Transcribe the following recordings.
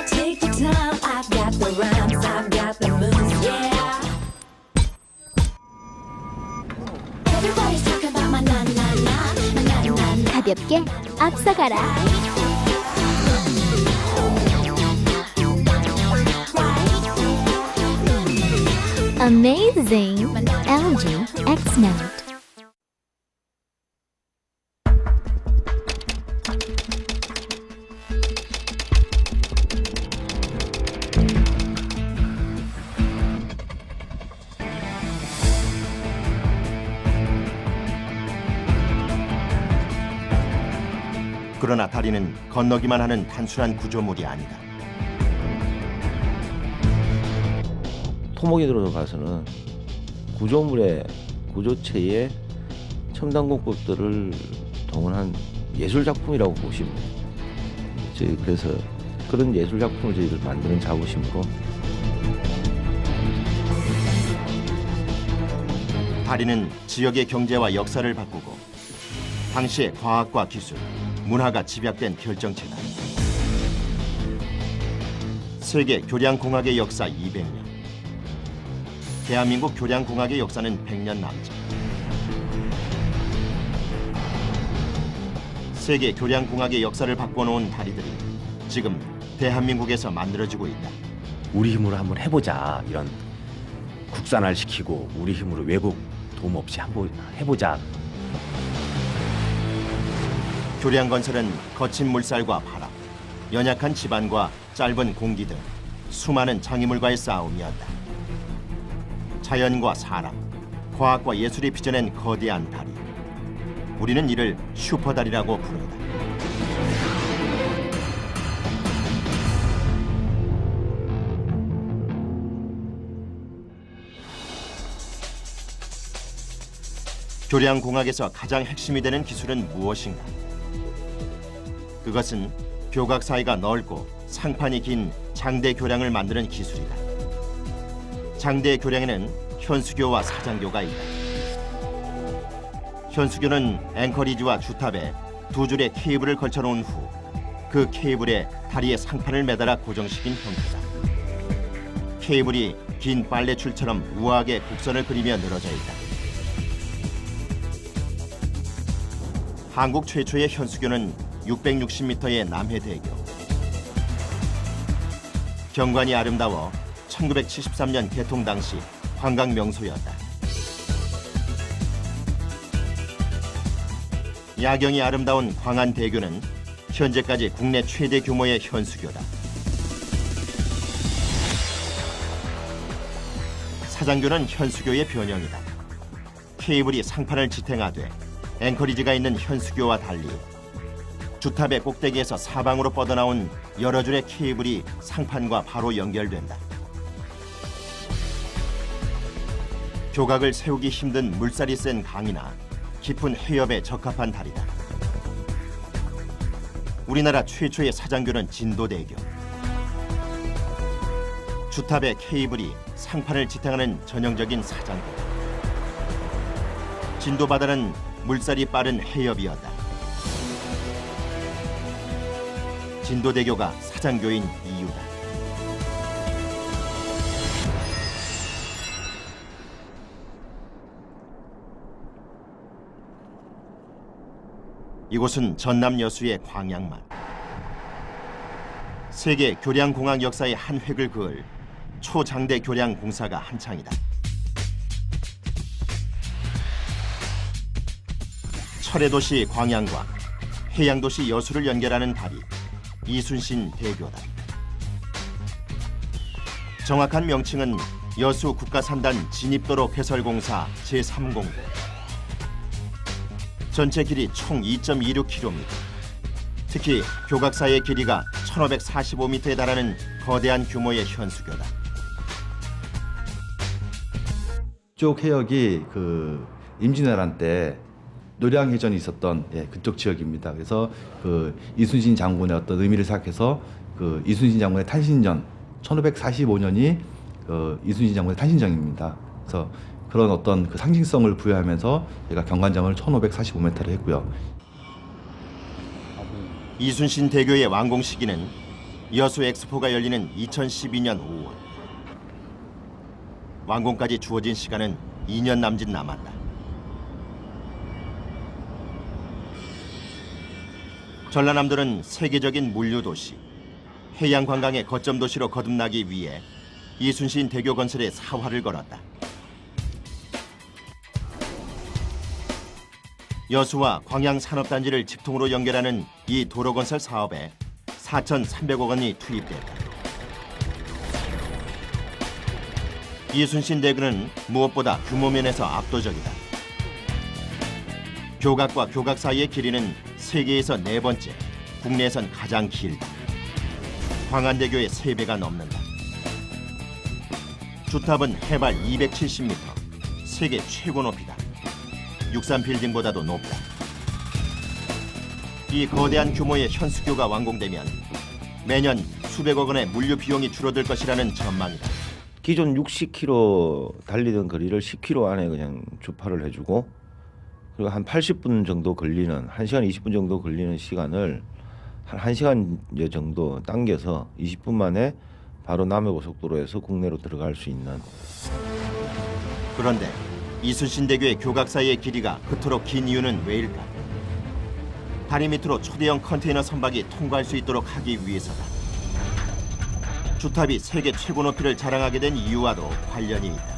take the time, I've got the rhymes, I've got the moves, yeah. Everybody's talking about my na na na, my na na na. 가볍게 앞서가라. Amazing! LG X-Note. 그러나 다리는 건너기만 하는 단순한 구조물이 아니다. 토목에 들어가서는 구조물의 구조체의 첨단 공법들을 동원한 예술 작품이라고 보시면 돼요. 그래서 그런 예술 작품을 저희들 만드는 자부심으로 다리는 지역의 경제와 역사를 바꾸고 당시의 과학과 기술, 문화가 집약된 결정체다. 세계 교량공학의 역사 200년. 대한민국 교량공학의 역사는 100년 남짓. 세계 교량공학의 역사를 바꿔놓은 다리들이 지금 대한민국에서 만들어지고 있다. 우리 힘으로 한번 해보자. 이런 국산화시키고 우리 힘으로 외국 도움 없이 한번 해보자. 교량건설은 거친 물살과 바람, 연약한 지반과 짧은 공기 등 수많은 장애물과의 싸움이었다. 자연과 사람, 과학과 예술이 빚어낸 거대한 다리. 우리는 이를 슈퍼다리라고 부른다. 교량공학에서 가장 핵심이 되는 기술은 무엇인가? 그것은 교각 사이가 넓고 상판이 긴 장대 교량을 만드는 기술이다. 장대 교량에는 현수교와 사장교가 있다. 현수교는 앵커리지와 주탑에 두 줄의 케이블을 걸쳐놓은 후 그 케이블에 다리에 상판을 매달아 고정시킨 형태다. 케이블이 긴 빨래줄처럼 우아하게 곡선을 그리며 늘어져 있다. 한국 최초의 현수교는 660m의 남해대교. 경관이 아름다워 1973년 개통 당시 관광 명소였다. 야경이 아름다운 광안대교는 현재까지 국내 최대 규모의 현수교다. 사장교는 현수교의 변형이다. 케이블이 상판을 지탱하되 앵커리지가 있는 현수교와 달리 주탑의 꼭대기에서 사방으로 뻗어나온 여러 줄의 케이블이 상판과 바로 연결된다. 교각을 세우기 힘든 물살이 센 강이나 깊은 해협에 적합한 다리다. 우리나라 최초의 사장교는 진도대교. 주탑의 케이블이 상판을 지탱하는 전형적인 사장교다. 진도바다는 물살이 빠른 해협이었다. 진도대교가 사장교인 이유다. 이곳은 전남 여수의 광양만. 세계 교량공학 역사의 한 획을 그을 초장대 교량 공사가 한창이다. 철의 도시 광양과 해양 도시 여수를 연결하는 다리, 이순신 대교다. 정확한 명칭은 여수 국가산단 진입도로 개설공사 제3공도. 전체 길이 총 2.26km. 특히 교각 사이의 길이가 1545m에 달하는 거대한 규모의 현수교다. 이쪽 해역이 임진왜란 때 노량해전이 있었던 그쪽 지역입니다. 그래서 이순신 장군의 어떤 의미를 생각해서 이순신 장군의 탄신전 1545년이 이순신 장군의 탄신전입니다. 그래서 그런 어떤 상징성을 부여하면서 저희가 경관장을 1545m를 했고요. 이순신 대교의 완공 시기는 여수 엑스포가 열리는 2012년 5월. 완공까지 주어진 시간은 2년 남짓 남았다. 전라남도는 세계적인 물류 도시, 해양 관광의 거점 도시로 거듭나기 위해 이순신 대교 건설에 사활을 걸었다. 여수와 광양 산업단지를 직통으로 연결하는 이 도로 건설 사업에 4,300억 원이 투입됐다. 이순신 대교는 무엇보다 규모 면에서 압도적이다. 교각과 교각 사이의 길이는 세계에서 4번째, 국내에선 가장 길다. 광안대교의 3배가 넘는다. 주탑은 해발 270m, 세계 최고 높이다. 육산 빌딩보다도 높다. 이 거대한 규모의 현수교가 완공되면 매년 수백억 원의 물류 비용이 줄어들 것이라는 전망이다. 기존 60km 달리던 거리를 10km 안에 그냥 주파를 해주고, 그리고 한 80분 정도 걸리는, 1시간 20분 정도 걸리는 시간을 한 1시간 정도 당겨서 20분 만에 바로 남해고속도로에서 국내로 들어갈 수 있는. 그런데 이순신대교의 교각 사이의 길이가 그토록 긴 이유는 왜일까? 다리 밑으로 초대형 컨테이너 선박이 통과할 수 있도록 하기 위해서다. 주탑이 세계 최고 높이를 자랑하게 된 이유와도 관련이 있다.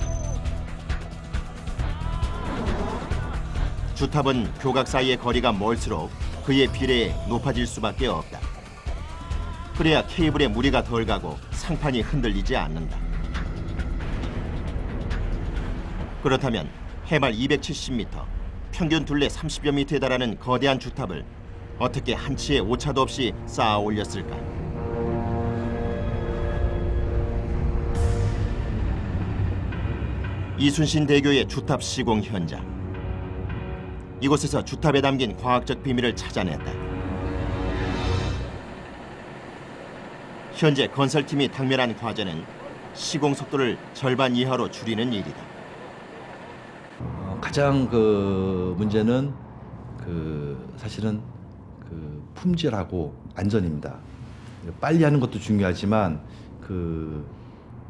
주탑은 교각 사이의 거리가 멀수록 그에 비례해 높아질 수밖에 없다. 그래야 케이블에 무리가 덜 가고 상판이 흔들리지 않는다. 그렇다면 해발 270m, 평균 둘레 30여 미터에 달하는 거대한 주탑을 어떻게 한치의 오차도 없이 쌓아 올렸을까? 이순신 대교의 주탑 시공 현장. 이곳에서 주탑에 담긴 과학적 비밀을 찾아냈다. 현재 건설팀이 당면한 과제는 시공 속도를 절반 이하로 줄이는 일이다. 가장 그 문제는 사실은 품질하고 안전입니다. 빨리 하는 것도 중요하지만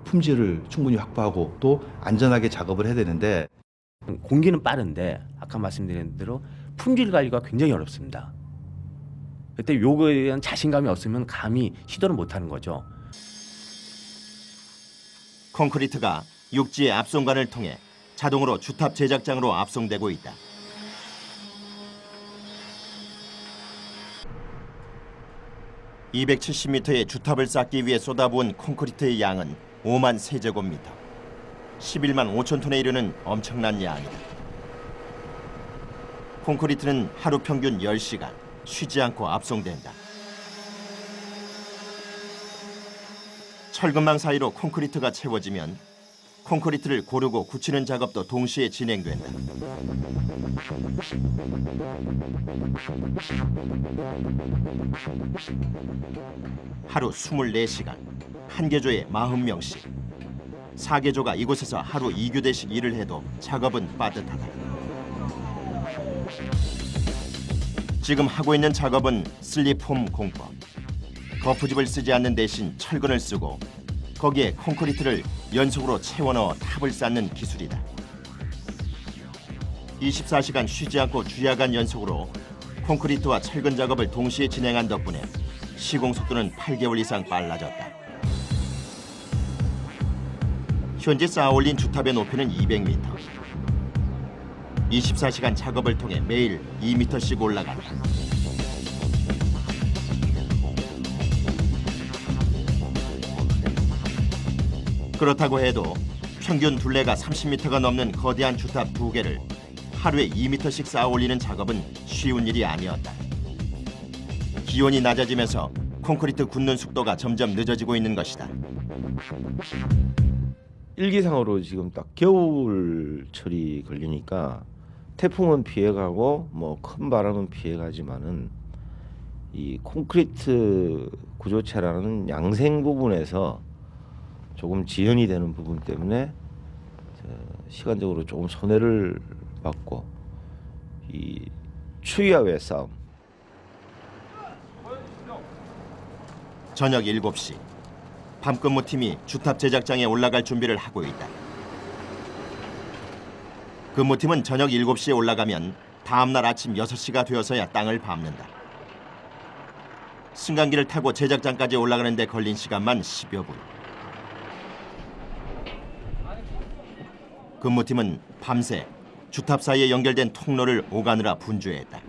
품질을 충분히 확보하고 또 안전하게 작업을 해야 되는데, 공기는 빠른데 아까 말씀드린 대로 품질 관리가 굉장히 어렵습니다. 그때 요거에 대한 자신감이 없으면 감히 시도를 못하는 거죠. 콘크리트가 육지의 압송관을 통해 자동으로 주탑 제작장으로 압송되고 있다. (270m의) 주탑을 쌓기 위해 쏟아부은 콘크리트의 양은 5만 세제곱미터, 11만 5천 톤에 이르는 엄청난 양이다. 콘크리트는 하루 평균 10시간 쉬지 않고 압송된다. 철근망 사이로 콘크리트가 채워지면 콘크리트를 고르고 굳히는 작업도 동시에 진행된다. 하루 24시간, 한 개조에 40명씩. 4개조가 이곳에서 하루 2교대씩 일을 해도 작업은 빠듯하다. 지금 하고 있는 작업은 슬립폼 공법. 거푸집을 쓰지 않는 대신 철근을 쓰고 거기에 콘크리트를 연속으로 채워넣어 탑을 쌓는 기술이다. 24시간 쉬지 않고 주야간 연속으로 콘크리트와 철근 작업을 동시에 진행한 덕분에 시공 속도는 8개월 이상 빨라졌다. 현재 쌓아 올린 주탑의 높이는 200m. 24시간 작업을 통해 매일 2m씩 올라간다. 그렇다고 해도 평균 둘레가 30m가 넘는 거대한 주탑 2개를 하루에 2m씩 쌓아 올리는 작업은 쉬운 일이 아니었다. 기온이 낮아지면서 콘크리트 굳는 속도가 점점 늦어지고 있는 것이다. 일기상으로 지금 딱 겨울철이 걸리니까 태풍은 피해가고 뭐 큰 바람은 피해가지만은 이 콘크리트 구조체라는 양생 부분에서 조금 지연이 되는 부분 때문에 시간적으로 조금 손해를 받고 이 추위와의 싸움. 저녁 7시. 밤근무팀이 주탑 제작장에 올라갈 준비를 하고 있다. 근무팀은 저녁 7시에 올라가면 다음날 아침 6시가 되어서야 땅을 밟는다. 승강기를 타고 제작장까지 올라가는 데 걸린 시간만 10여 분. 근무팀은 밤새 주탑 사이에 연결된 통로를 오가느라 분주했다.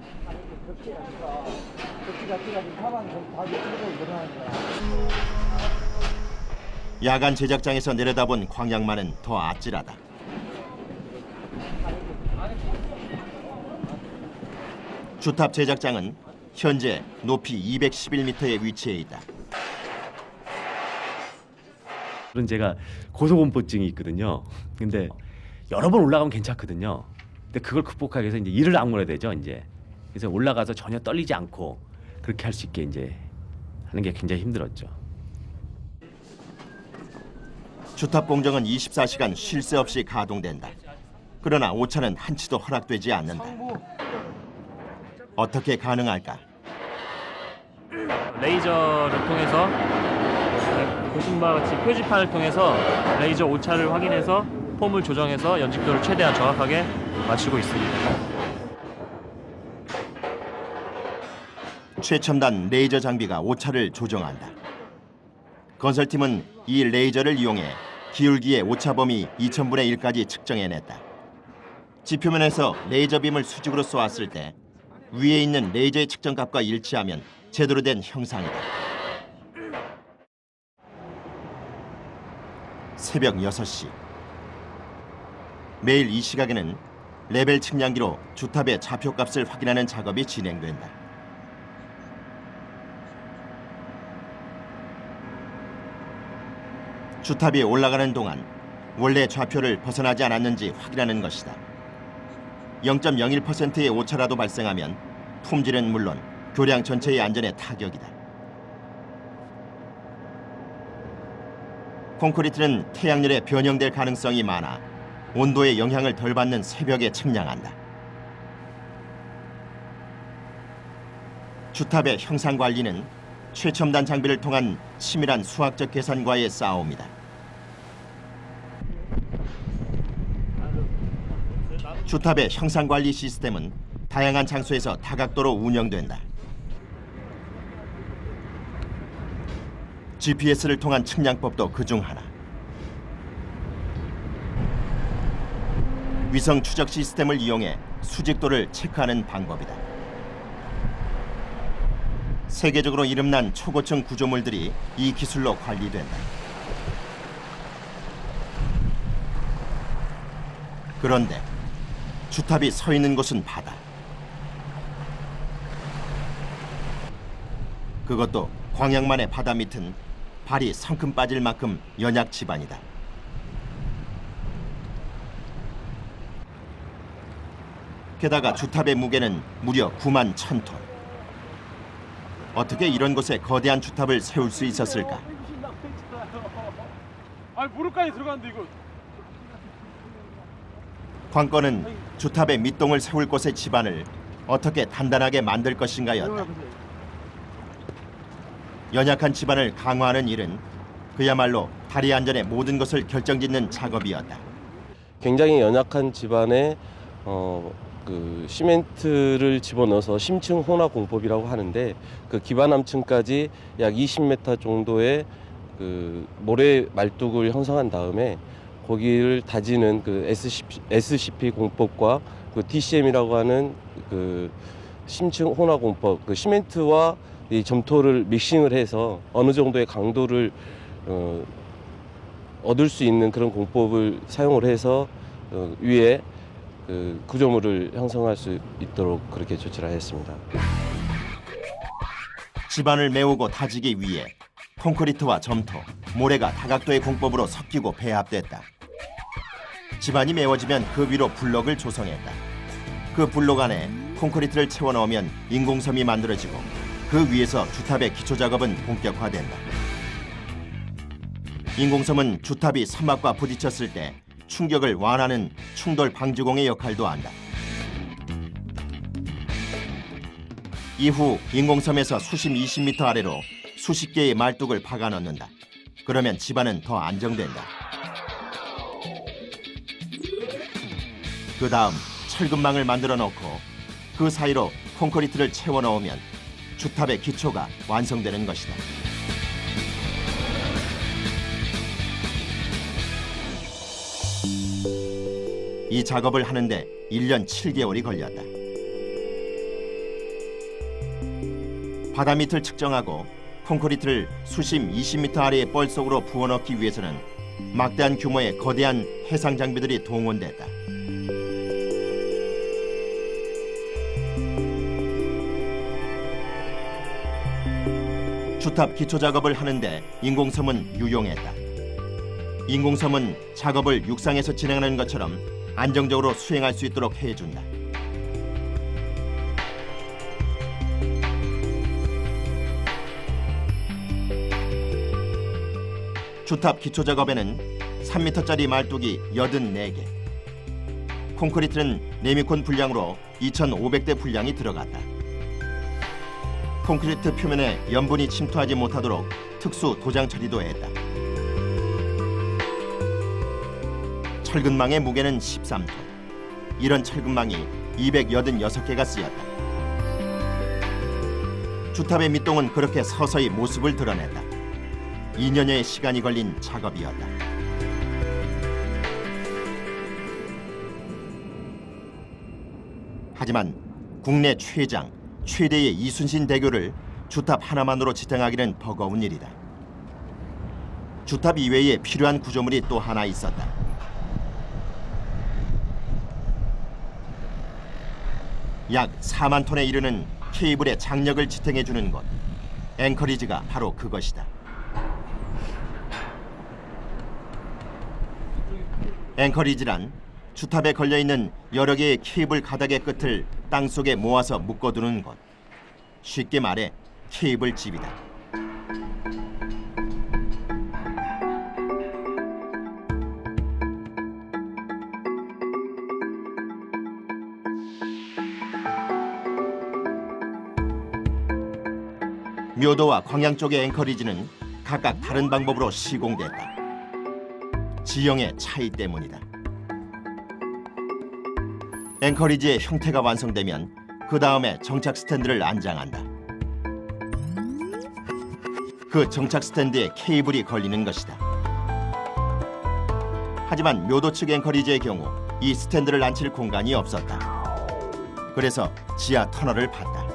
야간 제작장에서 내려다본 광양만은 더 아찔하다. 주탑 제작장은 현재 높이 211m에 위치해 있다. 그런 제가 고소공포증이 있거든요. 근데 여러 번 올라가면 괜찮거든요. 근데 그걸 극복하기 위해서 이제 이를 악물어야 되죠. 이제 그래서 올라가서 전혀 떨리지 않고 그렇게 할 수 있게 이제 하는 게 굉장히 힘들었죠. 주탑 공정은 24시간 쉴 새 없이 가동된다. 그러나 오차는 한치도 허락되지 않는다. 어떻게 가능할까? 레이저를 통해서 보신 바와 같이 표지판을 통해서 레이저 오차를 확인해서 폼을 조정해서 연직도를 최대한 정확하게 맞추고 있습니다. 최첨단 레이저 장비가 오차를 조정한다. 건설팀은 이 레이저를 이용해 기울기의 오차 범위 2000분의 1까지 측정해냈다. 지표면에서 레이저 빔을 수직으로 쏘았을 때 위에 있는 레이저의 측정값과 일치하면 제대로 된 형상이다. 새벽 6시. 매일 이 시각에는 레벨 측량기로 주탑의 좌표값을 확인하는 작업이 진행된다. 주탑이 올라가는 동안 원래 좌표를 벗어나지 않았는지 확인하는 것이다. 0.01%의 오차라도 발생하면 품질은 물론 교량 전체의 안전에 타격이다. 콘크리트는 태양열에 변형될 가능성이 많아 온도의 영향을 덜 받는 새벽에 측량한다. 주탑의 형상 관리는 최첨단 장비를 통한 치밀한 수학적 계산과의 싸움이다. 주탑의 형상 관리 시스템은 다양한 장소에서 다각도로 운영된다. GPS를 통한 측량법도 그중 하나. 위성 추적 시스템을 이용해 수직도를 체크하는 방법이다. 세계적으로 이름난 초고층 구조물들이 이 기술로 관리된다. 그런데 주탑이 서 있는 곳은 바다. 그것도 광양만의 바다 밑은 발이 성큼 빠질 만큼 연약 지반이다. 게다가 주탑의 무게는 무려 9만 1000톤. 어떻게 이런 곳에 거대한 주탑을 세울 수 있었을까? 아, 무릎까지 들어갔는데 이거. 관건은 주탑의 밑동을 세울 곳의 지반을 어떻게 단단하게 만들 것인가였다. 연약한 지반을 강화하는 일은 그야말로 다리 안전의 모든 것을 결정짓는 작업이었다. 굉장히 연약한 지반에 그 시멘트를 집어넣어서 심층 혼합 공법이라고 하는데 그 기반함층까지 약 20m 정도의 그 모래 말뚝을 형성한 다음에 거기를 다지는 그 SCP 공법과 그 DCM이라고 하는 그 심층 혼합 공법, 그 시멘트와 이 점토를 믹싱을 해서 어느 정도의 강도를 얻을 수 있는 그런 공법을 사용을 해서 위에 그 구조물을 형성할 수 있도록 그렇게 조치를 했습니다. 지반을 메우고 다지기 위해 콘크리트와 점토, 모래가 다각도의 공법으로 섞이고 배합됐다. 지반이 메워지면 그 위로 블록을 조성했다. 그 블록 안에 콘크리트를 채워 넣으면 인공섬이 만들어지고 그 위에서 주탑의 기초 작업은 본격화된다. 인공섬은 주탑이 선막과 부딪혔을 때 충격을 완화하는 충돌 방지공의 역할도 한다. 이후 인공섬에서 수심 20m 아래로 수십 개의 말뚝을 박아 넣는다. 그러면 집안은 더 안정된다. 그 다음 철근망을 만들어 놓고 그 사이로 콘크리트를 채워 넣으면 주탑의 기초가 완성되는 것이다. 이 작업을 하는데 1년 7개월이 걸렸다. 바다 밑을 측정하고 콘크리트를 수심 20m 아래의 뻘 속으로 부어넣기 위해서는 막대한 규모의 거대한 해상 장비들이 동원됐다. 주탑 기초 작업을 하는데 인공섬은 유용했다. 인공섬은 작업을 육상에서 진행하는 것처럼 안정적으로 수행할 수 있도록 해준다. 주탑 기초 작업에는 3m짜리 말뚝이 84개, 콘크리트는 네미콘 분량으로 2,500대 분량이 들어갔다. 콘크리트 표면에 염분이 침투하지 못하도록 특수 도장 처리도 했다. 철근망의 무게는 13톤. 이런 철근망이 286개가 쓰였다. 주탑의 밑동은 그렇게 서서히 모습을 드러냈다. 2년여의 시간이 걸린 작업이었다. 하지만 국내 최대의 이순신 대교를 주탑 하나만으로 지탱하기는 버거운 일이다. 주탑 이외에 필요한 구조물이 또 하나 있었다. 약 4만 톤에 이르는 케이블의 장력을 지탱해주는 것, 앵커리지가 바로 그것이다. 앵커리지란 주탑에 걸려있는 여러 개의 케이블 가닥의 끝을 땅속에 모아서 묶어두는 것. 쉽게 말해 케이블집이다. 묘도와 광양 쪽의 앵커리지는 각각 다른 방법으로 시공됐다. 지형의 차이 때문이다. 앵커리지의 형태가 완성되면 그 다음에 정착 스탠드를 안장한다. 그 정착 스탠드에 케이블이 걸리는 것이다. 하지만 묘도 측 앵커리지의 경우 이 스탠드를 앉힐 공간이 없었다. 그래서 지하 터널을 팠다.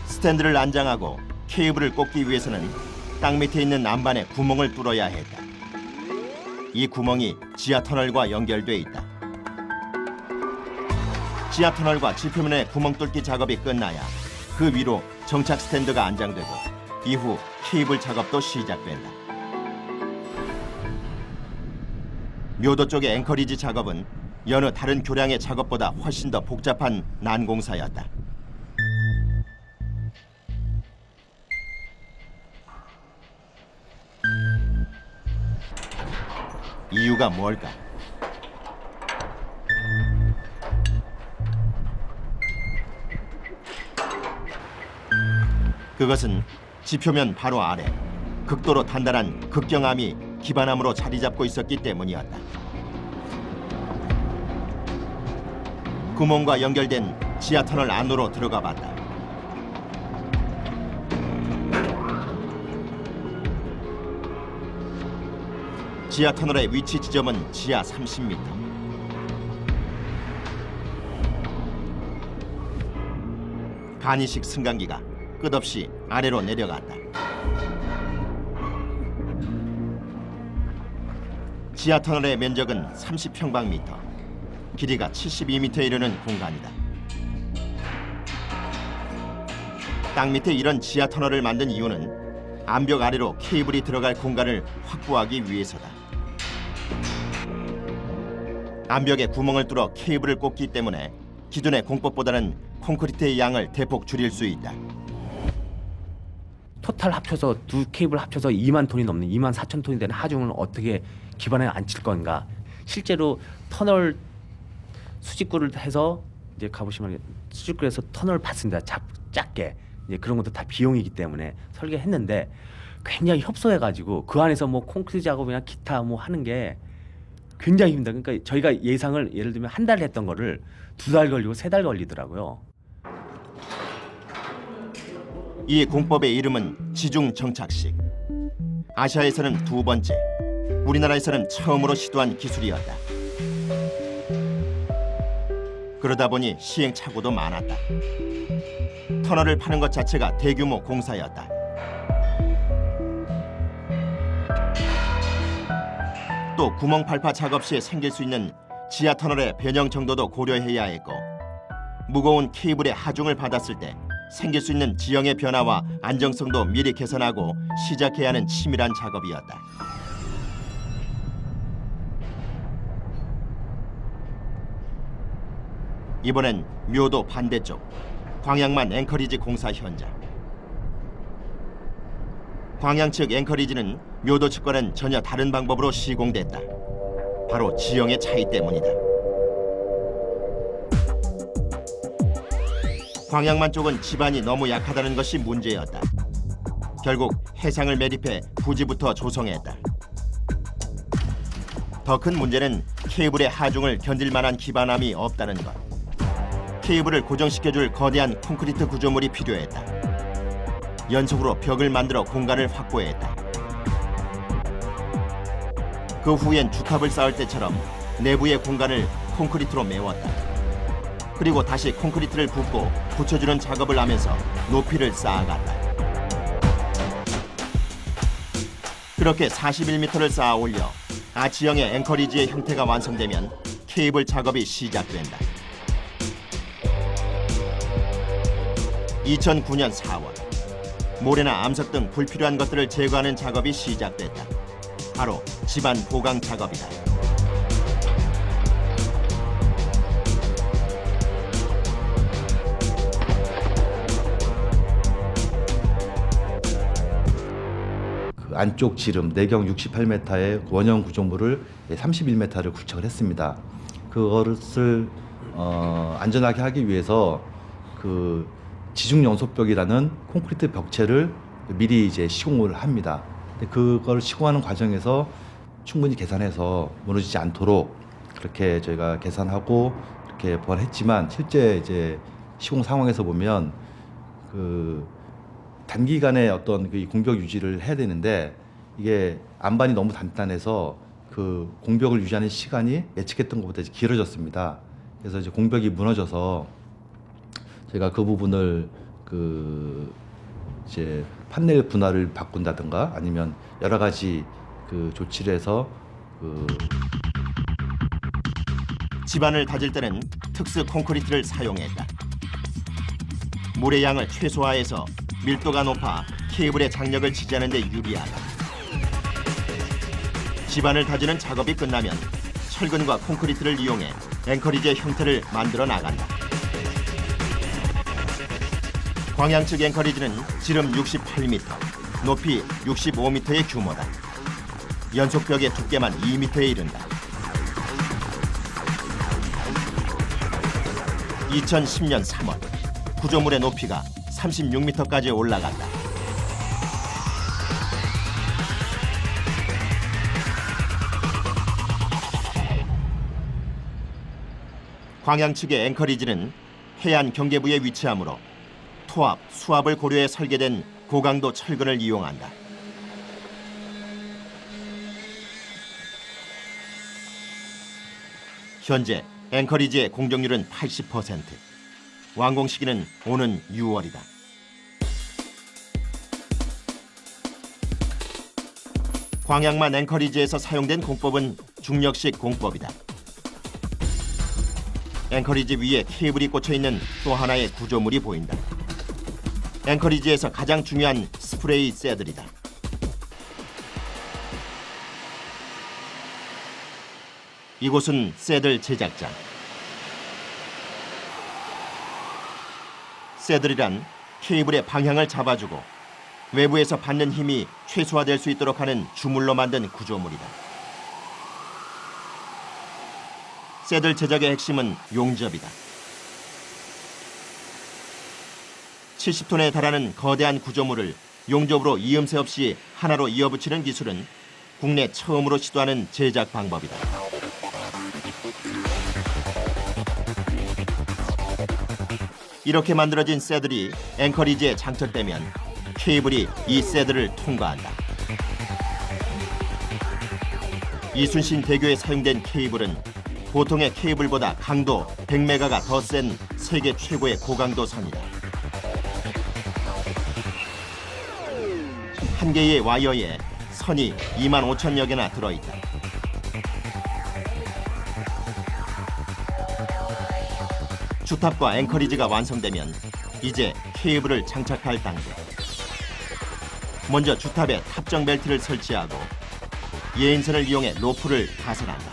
스탠드를 안장하고 케이블을 꽂기 위해서는 땅 밑에 있는 안반에 구멍을 뚫어야 했다. 이 구멍이 지하 터널과 연결돼 있다. 지하 터널과 지표면의 구멍 뚫기 작업이 끝나야 그 위로 정착 스탠드가 안장되고 이후 케이블 작업도 시작된다. 묘도 쪽의 앵커리지 작업은 여느 다른 교량의 작업보다 훨씬 더 복잡한 난공사였다. 이유가 뭘까? 그것은 지표면 바로 아래 극도로 단단한 극경암이 기반암으로 자리 잡고 있었기 때문이었다. 구멍과 연결된 지하 터널 안으로 들어가 봤다. 지하 터널의 위치 지점은 지하 30m. 간이식 승강기가 끝없이 아래로 내려간다. 지하 터널의 면적은 30평방미터, 길이가 72m에 이르는 공간이다. 땅 밑에 이런 지하 터널을 만든 이유는 암벽 아래로 케이블이 들어갈 공간을 확보하기 위해서다. 암벽에 구멍을 뚫어 케이블을 꽂기 때문에 기존의 공법보다는 콘크리트의 양을 대폭 줄일 수 있다. 토탈 합쳐서 두 케이블 합쳐서 2만 톤이 넘는 2만 4천 톤이 되는 하중을 어떻게 기반에 앉힐 건가. 실제로 터널 수직구를 해서 이제 가보시면 수직구에서 터널을 봤습니다. 작게 이제 그런 것도 다 비용이기 때문에 설계했는데 굉장히 협소해가지고 그 안에서 뭐 콘크리트 작업이나 기타 뭐 하는 게 굉장히 힘들다. 그러니까 저희가 예상을 예를 들면 한 달 했던 거를 2달 걸리고 3달 걸리더라고요. 이 공법의 이름은 지중 정착식. 아시아에서는 2번째, 우리나라에서는 처음으로 시도한 기술이었다. 그러다 보니 시행착오도 많았다. 터널을 파는 것 자체가 대규모 공사였다. 또 구멍 발파 작업 시에 생길 수 있는 지하 터널의 변형 정도도 고려해야 했고, 무거운 케이블의 하중을 받았을 때 생길 수 있는 지형의 변화와 안정성도 미리 계산하고 시작해야 하는 치밀한 작업이었다. 이번엔 묘도 반대쪽 광양만 앵커리지 공사 현장. 광양 측 앵커리지는 묘도 측과는 전혀 다른 방법으로 시공됐다. 바로 지형의 차이 때문이다. 광양만 쪽은 지반이 너무 약하다는 것이 문제였다. 결국 해상을 매립해 부지부터 조성했다. 더 큰 문제는 케이블의 하중을 견딜 만한 기반함이 없다는 것. 케이블을 고정시켜줄 거대한 콘크리트 구조물이 필요했다. 연속으로 벽을 만들어 공간을 확보했다. 그 후엔 주탑을 쌓을 때처럼 내부의 공간을 콘크리트로 메웠다. 그리고 다시 콘크리트를 붓고 붙여주는 작업을 하면서 높이를 쌓아갔다. 그렇게 41m를 쌓아 올려 아치형의 앵커리지의 형태가 완성되면 케이블 작업이 시작된다. 2009년 4월, 모래나 암석 등 불필요한 것들을 제거하는 작업이 시작됐다. 바로 지반 보강 작업이다. 그 안쪽 지름 내경 68m의 원형 구조물을 31m를 구축을 했습니다. 그것을 안전하게 하기 위해서 그 지중 연소벽이라는 콘크리트 벽체를 미리 이제 시공을 합니다. 근데 그걸 시공하는 과정에서 충분히 계산해서 무너지지 않도록 그렇게 저희가 계산하고 이렇게 보완했지만, 실제 이제 시공 상황에서 보면 그 단기간에 어떤 그 공벽 유지를 해야 되는데 이게 안반이 너무 단단해서 그 공벽을 유지하는 시간이 예측했던 것보다 길어졌습니다. 그래서 이제 공벽이 무너져서 제가 그 부분을 그 이제 판넬 분할을 바꾼다든가 아니면 여러 가지 그 조치를 해서 지반을 다질 때는 특수 콘크리트를 사용했다. 물의 양을 최소화해서 밀도가 높아 케이블의 장력을 지지하는 데 유리하다. 지반을 다지는 작업이 끝나면 철근과 콘크리트를 이용해 앵커리지의 형태를 만들어 나간다. 광양 측 앵커리지는 지름 68m, 높이 65m의 규모다. 연속벽의 두께만 2m에 이른다. 2010년 3월, 구조물의 높이가 36m까지 올라간다. 광양 측의 앵커리지는 해안 경계부에 위치하므로 토압, 수압을 고려해 설계된 고강도 철근을 이용한다. 현재 앵커리지의 공정률은 80%. 완공 시기는 오는 6월이다. 광양만 앵커리지에서 사용된 공법은 중력식 공법이다. 앵커리지 위에 케이블이 꽂혀있는 또 하나의 구조물이 보인다. 앵커리지에서 가장 중요한 스프레이 새들이다. 이곳은 새들 제작장. 새들이란 케이블의 방향을 잡아주고 외부에서 받는 힘이 최소화될 수 있도록 하는 주물로 만든 구조물이다. 새들 제작의 핵심은 용접이다. 70톤에 달하는 거대한 구조물을 용접으로 이음새 없이 하나로 이어붙이는 기술은 국내 처음으로 시도하는 제작 방법이다. 이렇게 만들어진 새들이 앵커리지에 장착되면 케이블이 이 새들을 통과한다. 이순신 대교에 사용된 케이블은 보통의 케이블보다 강도 100메가가 더 센 세계 최고의 고강도 선이다. 한 개의 와이어에 선이 25,000여 개나 들어있다. 주탑과 앵커리지가 완성되면 이제 케이블을 장착할 단계. 먼저 주탑에 탑정 벨트를 설치하고 예인선을 이용해 로프를 가설한다.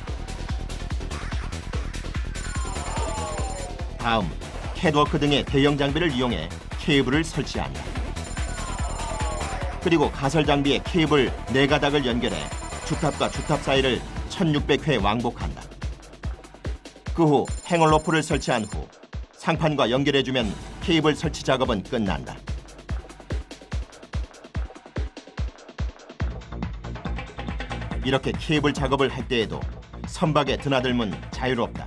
다음 캣워크 등의 대형 장비를 이용해 케이블을 설치한다. 그리고 가설 장비에 케이블 4가닥을 연결해 주탑과 주탑 사이를 1600회 왕복한다. 그 후 행어 로프를 설치한 후 상판과 연결해주면 케이블 설치 작업은 끝난다. 이렇게 케이블 작업을 할 때에도 선박에 드나들면 자유롭다.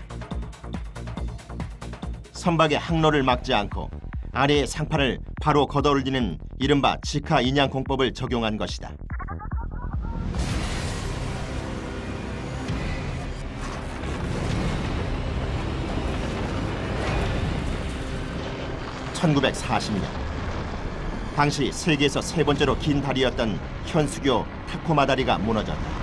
선박의 항로를 막지 않고 아래의 상판을 바로 걷어올리는 이른바 직하 인양 공법을 적용한 것이다. (1940년) 당시 세계에서 세 번째로 긴 다리였던 현수교 타코마 다리가 무너졌다.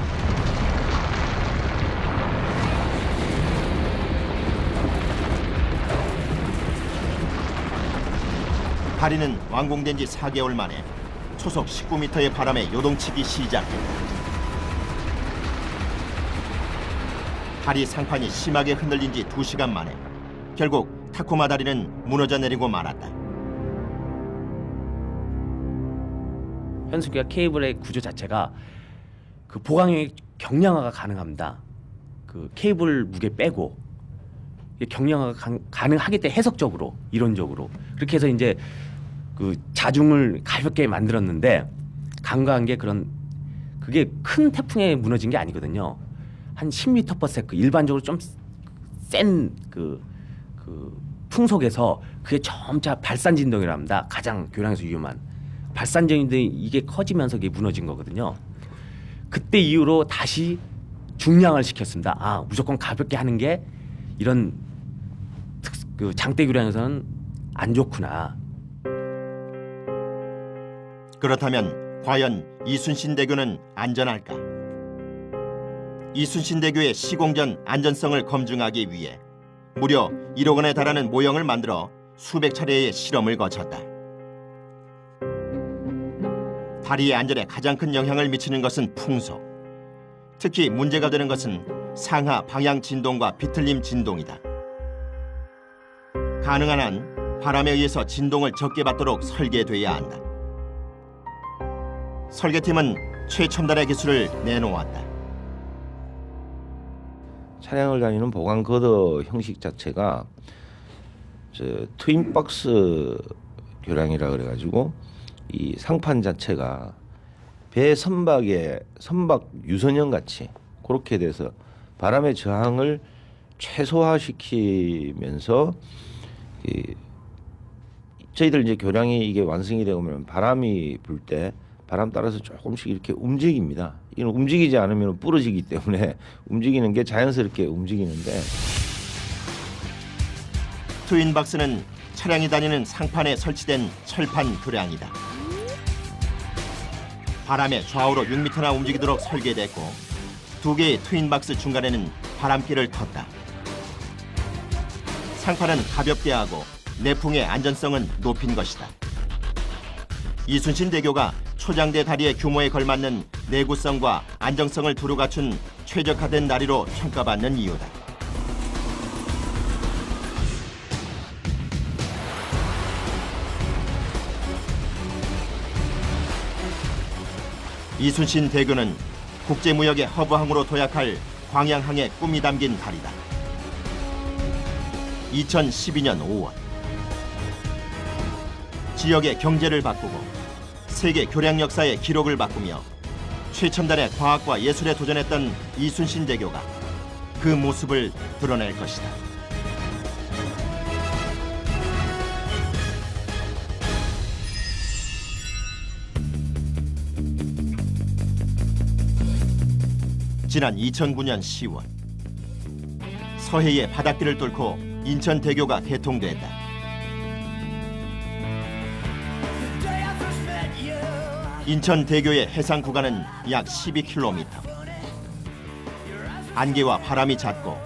다리는 완공된 지 4개월 만에 초속 19m의 바람에 요동치기 시작했다. 다리 상판이 심하게 흔들린 지 2시간 만에 결국 타코마 다리는 무너져 내리고 말았다. 현수기와 케이블의 구조 자체가 그 보강형의 경량화가 가능합니다. 그 케이블 무게 빼고 경량화가 가능하기 때문에 해석적으로 이론적으로 그렇게 해서 이제 그 자중을 가볍게 만들었는데 간과한 게 그게 큰 태풍에 무너진 게 아니거든요. 한 10m/s 일반적으로 좀 센 그 풍속에서 그게 점차 발산 진동이라 합니다. 가장 교량에서 위험한 발산 진동이 이게 커지면서 이게 무너진 거거든요. 그때 이후로 다시 중량을 시켰습니다. 아, 무조건 가볍게 하는 게 이런 그 장대 교량에서는 안 좋구나. 그렇다면 과연 이순신대교는 안전할까? 이순신대교의 시공 전 안전성을 검증하기 위해 무려 1억 원에 달하는 모형을 만들어 수백 차례의 실험을 거쳤다. 다리의 안전에 가장 큰 영향을 미치는 것은 풍속. 특히 문제가 되는 것은 상하 방향 진동과 비틀림 진동이다. 가능한 한 바람에 의해서 진동을 적게 받도록 설계돼야 한다. 설계팀은 최첨단의 기술을 내놓았다. 차량을 다니는 보강 거더 형식 자체가 트윈박스 교량이라 그래가지고 이 상판 자체가 배 선박 유선형 같이 그렇게 돼서 바람의 저항을 최소화시키면서 저희들 이제 교량이 이게 완성이 되면 바람이 불 때 바람 따라서 조금씩 이렇게 움직입니다. 이건 움직이지 않으면 부러지기 때문에 움직이는 게 자연스럽게 움직이는데 트윈박스는 차량이 다니는 상판에 설치된 철판 교량이다. 바람에 좌우로 6m나 움직이도록 설계됐고 2개의 트윈박스 중간에는 바람길을 텄다. 상판은 가볍게 하고 내풍의 안전성은 높인 것이다. 이순신대교가 초장대 다리의 규모에 걸맞는 내구성과 안정성을 두루 갖춘 최적화된 다리로 평가받는 이유다. 이순신대교는 국제무역의 허브항으로 도약할 광양항의 꿈이 담긴 다리다. 2012년 5월 지역의 경제를 바꾸고 세계 교량 역사의 기록을 바꾸며 최첨단의 과학과 예술에 도전했던 이순신 대교가 그 모습을 드러낼 것이다. 지난 2009년 10월 서해의 바닷길을 뚫고 인천대교가 개통됐다. 인천대교의 해상 구간은 약 12km. 안개와 바람이 잦고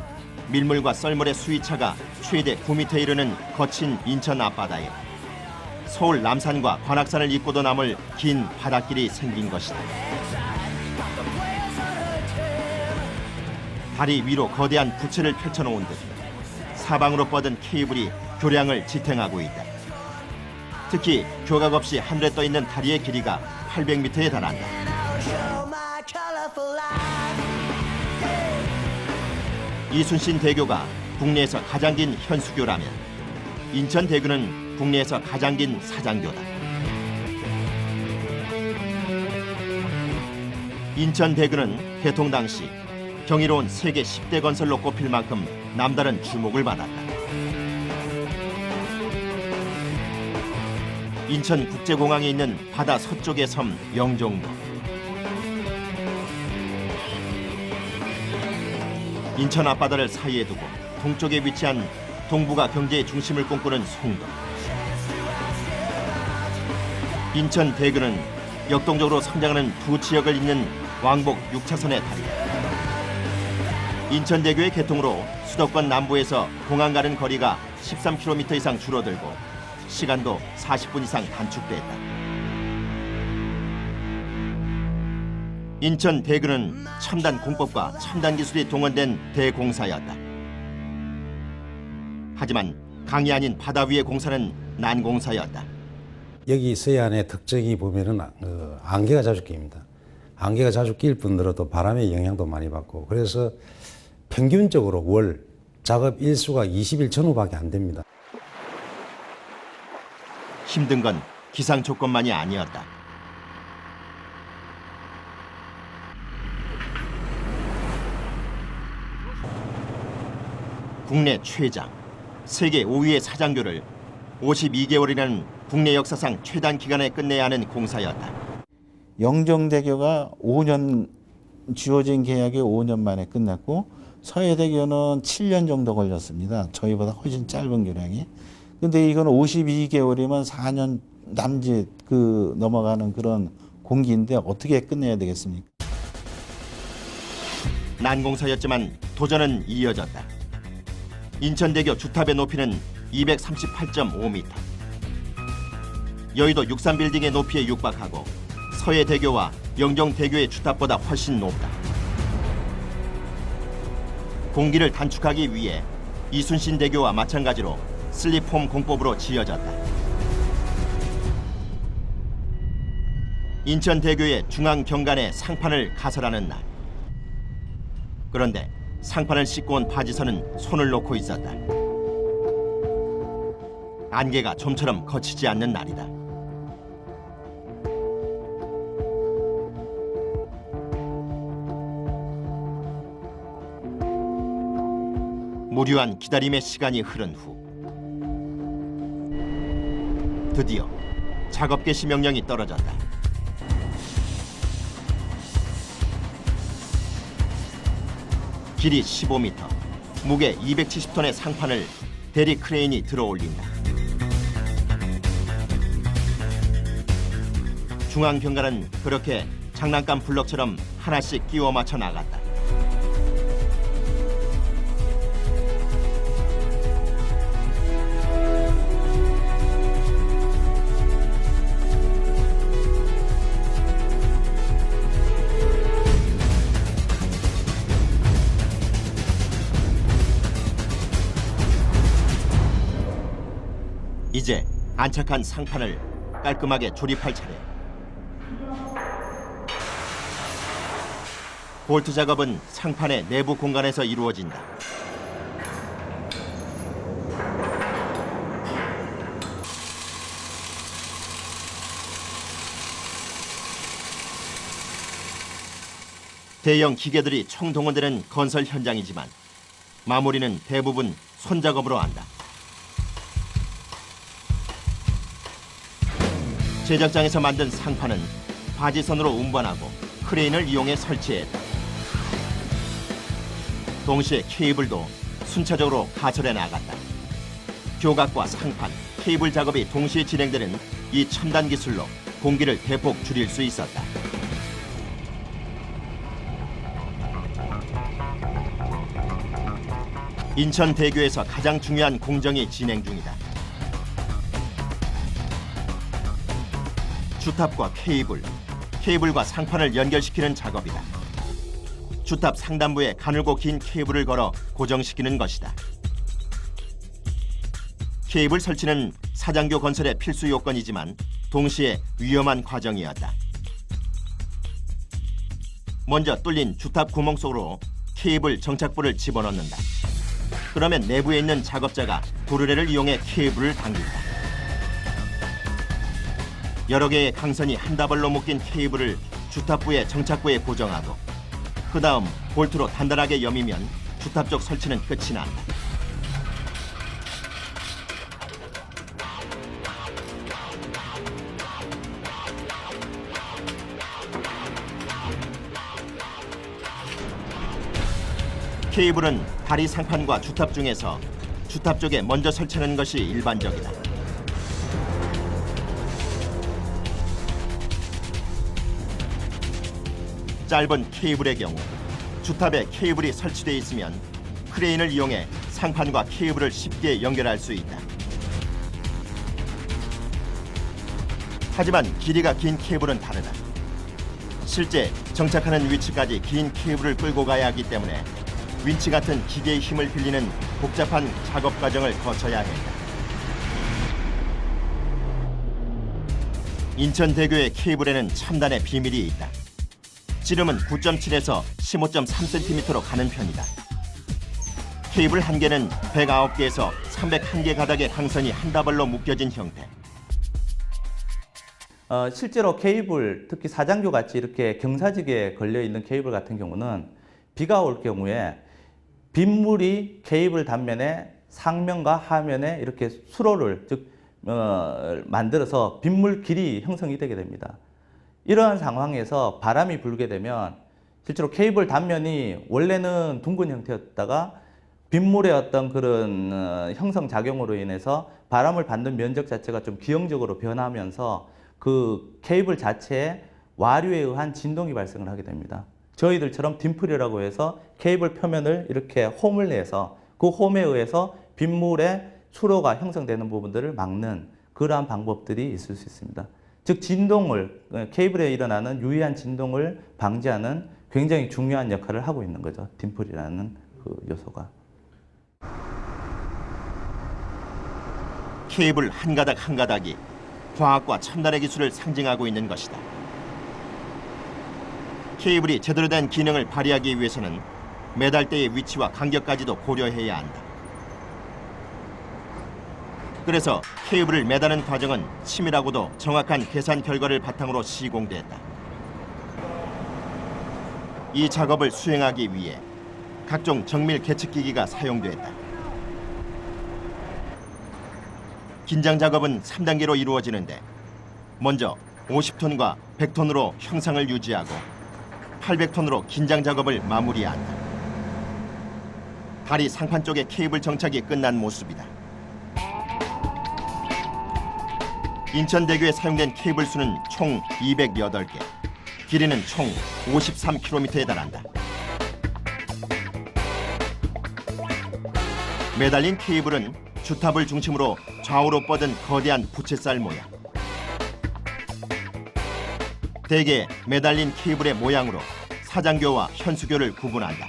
밀물과 썰물의 수위차가 최대 9m 이르는 거친 인천 앞바다에 서울 남산과 관악산을 잇고도 남을 긴 바닷길이 생긴 것이다. 다리 위로 거대한 부채를 펼쳐놓은 듯 사방으로 뻗은 케이블이 교량을 지탱하고 있다. 특히 교각 없이 하늘에 떠있는 다리의 길이가 800m에 달한다. 이순신 대교가 국내에서 가장 긴 현수교라면 인천대교는 국내에서 가장 긴 사장교다. 인천대교는 개통 당시 경이로운 세계 10대 건설로 꼽힐 만큼 남다른 주목을 받았다. 인천국제공항에 있는 바다 서쪽의 섬 영종도, 인천 앞바다를 사이에 두고 동쪽에 위치한 동북아 경제의 중심을 꿈꾸는 송도, 인천대교는 역동적으로 성장하는 두 지역을 잇는 왕복 6차선의 다리. 인천대교의 개통으로 수도권 남부에서 공항 가는 거리가 13km 이상 줄어들고 시간도 40분 이상 단축됐다. 인천대교는 첨단 공법과 첨단 기술이 동원된 대공사였다. 하지만 강이 아닌 바다 위의 공사는 난공사였다. 여기 서해안의 특징이 보면은 안개가 자주 낍니다. 안개가 자주 낄 뿐더러도 바람의 영향도 많이 받고, 그래서 평균적으로 월 작업 일수가 20일 전후밖에 안 됩니다. 힘든 건 기상 조건만이 아니었다. 국내 최장, 세계 5위의 사장교를 52개월이라는 국내 역사상 최단 기간에 끝내야 하는 공사였다. 영종대교가 5년 주어진 계약이 5년 만에 끝났고 서해대교는 7년 정도 걸렸습니다. 저희보다 훨씬 짧은 교량이. 근데 이건 52개월이면 4년 남짓 넘어가는 그런 공기인데 어떻게 끝내야 되겠습니까? 난공사였지만 도전은 이어졌다. 인천대교 주탑의 높이는 238.5m. 여의도 63빌딩의 높이에 육박하고 서해대교와 영종대교의 주탑보다 훨씬 높다. 공기를 단축하기 위해 이순신 대교와 마찬가지로 슬립폼 공법으로 지어졌다. 인천대교의 중앙 경관에 상판을 가설하는 날. 그런데 상판을 싣고 온 바지선은 손을 놓고 있었다. 안개가 좀처럼 거치지 않는 날이다. 무료한 기다림의 시간이 흐른 후 드디어 작업 개시 명령이 떨어졌다. 길이 15m, 무게 270톤의 상판을 대리 크레인이 들어올린다. 중앙 경관은 그렇게 장난감 블럭처럼 하나씩 끼워 맞춰 나갔다. 이제 안착한 상판을 깔끔하게 조립할 차례. 볼트 작업은 상판의 내부 공간에서 이루어진다. 대형 기계들이 총동원되는 건설 현장이지만 마무리는 대부분 손작업으로 한다. 제작장에서 만든 상판은 바지선으로 운반하고 크레인을 이용해 설치했다. 동시에 케이블도 순차적으로 가설해 나갔다. 교각과 상판, 케이블 작업이 동시에 진행되는 이 첨단 기술로 공기를 대폭 줄일 수 있었다. 인천대교에서 가장 중요한 공정이 진행 중이다. 주탑과 케이블과 상판을 연결시키는 작업이다. 주탑 상단부에 가늘고 긴 케이블을 걸어 고정시키는 것이다. 케이블 설치는 사장교 건설의 필수 요건이지만 동시에 위험한 과정이었다. 먼저 뚫린 주탑 구멍 속으로 케이블 정착부를 집어넣는다. 그러면 내부에 있는 작업자가 도르래를 이용해 케이블을 당긴다. 여러 개의 강선이 한 다발로 묶인 케이블을 주탑부의 정착부에 고정하고 그 다음 볼트로 단단하게 여미면 주탑 쪽 설치는 끝이 난다. 케이블은 다리 상판과 주탑 중에서 주탑 쪽에 먼저 설치하는 것이 일반적이다. 짧은 케이블의 경우 주탑에 케이블이 설치되어 있으면 크레인을 이용해 상판과 케이블을 쉽게 연결할 수 있다. 하지만 길이가 긴 케이블은 다르다. 실제 정착하는 위치까지 긴 케이블을 끌고 가야 하기 때문에 윈치 같은 기계의 힘을 빌리는 복잡한 작업 과정을 거쳐야 한다. 인천대교의 케이블에는 첨단의 비밀이 있다. 지름은 9.7에서 15.3cm로 가는 편이다. 케이블 한 개는 109개에서 301개 가닥의 항선이 한 다발로 묶여진 형태. 실제로 케이블, 특히 사장교 같이 이렇게 경사지게 걸려 있는 케이블 같은 경우는 비가 올 경우에 빗물이 케이블 단면에 상면과 하면에 이렇게 수로를 만들어서 빗물길이 형성이 되게 됩니다. 이러한 상황에서 바람이 불게 되면 실제로 케이블 단면이 원래는 둥근 형태였다가 빗물의 어떤 그런 형성 작용으로 인해서 바람을 받는 면적 자체가 좀 기형적으로 변하면서 그 케이블 자체에 와류에 의한 진동이 발생을 하게 됩니다. 저희들처럼 딤플이라고 해서 케이블 표면을 이렇게 홈을 내서 그 홈에 의해서 빗물의 수로가 형성되는 부분들을 막는 그러한 방법들이 있을 수 있습니다. 즉 진동을, 케이블에 일어나는 유의한 진동을 방지하는 굉장히 중요한 역할을 하고 있는 거죠. 딤플이라는 그 요소가. 케이블 한 가닥 한 가닥이 과학과 첨단의 기술을 상징하고 있는 것이다. 케이블이 제대로 된 기능을 발휘하기 위해서는 매달대의 위치와 간격까지도 고려해야 한다. 그래서 케이블을 매다는 과정은 치밀하고도 정확한 계산 결과를 바탕으로 시공됐다. 이 작업을 수행하기 위해 각종 정밀 계측기기가 사용됐다. 긴장 작업은 3단계로 이루어지는데 먼저 50톤과 100톤으로 형상을 유지하고 800톤으로 긴장 작업을 마무리한다. 다리 상판 쪽의 케이블 정착이 끝난 모습이다. 인천대교에 사용된 케이블 수는 총 208개, 길이는 총 53km에 달한다. 매달린 케이블은 주탑을 중심으로 좌우로 뻗은 거대한 부채살 모양. 대개 매달린 케이블의 모양으로 사장교와 현수교를 구분한다.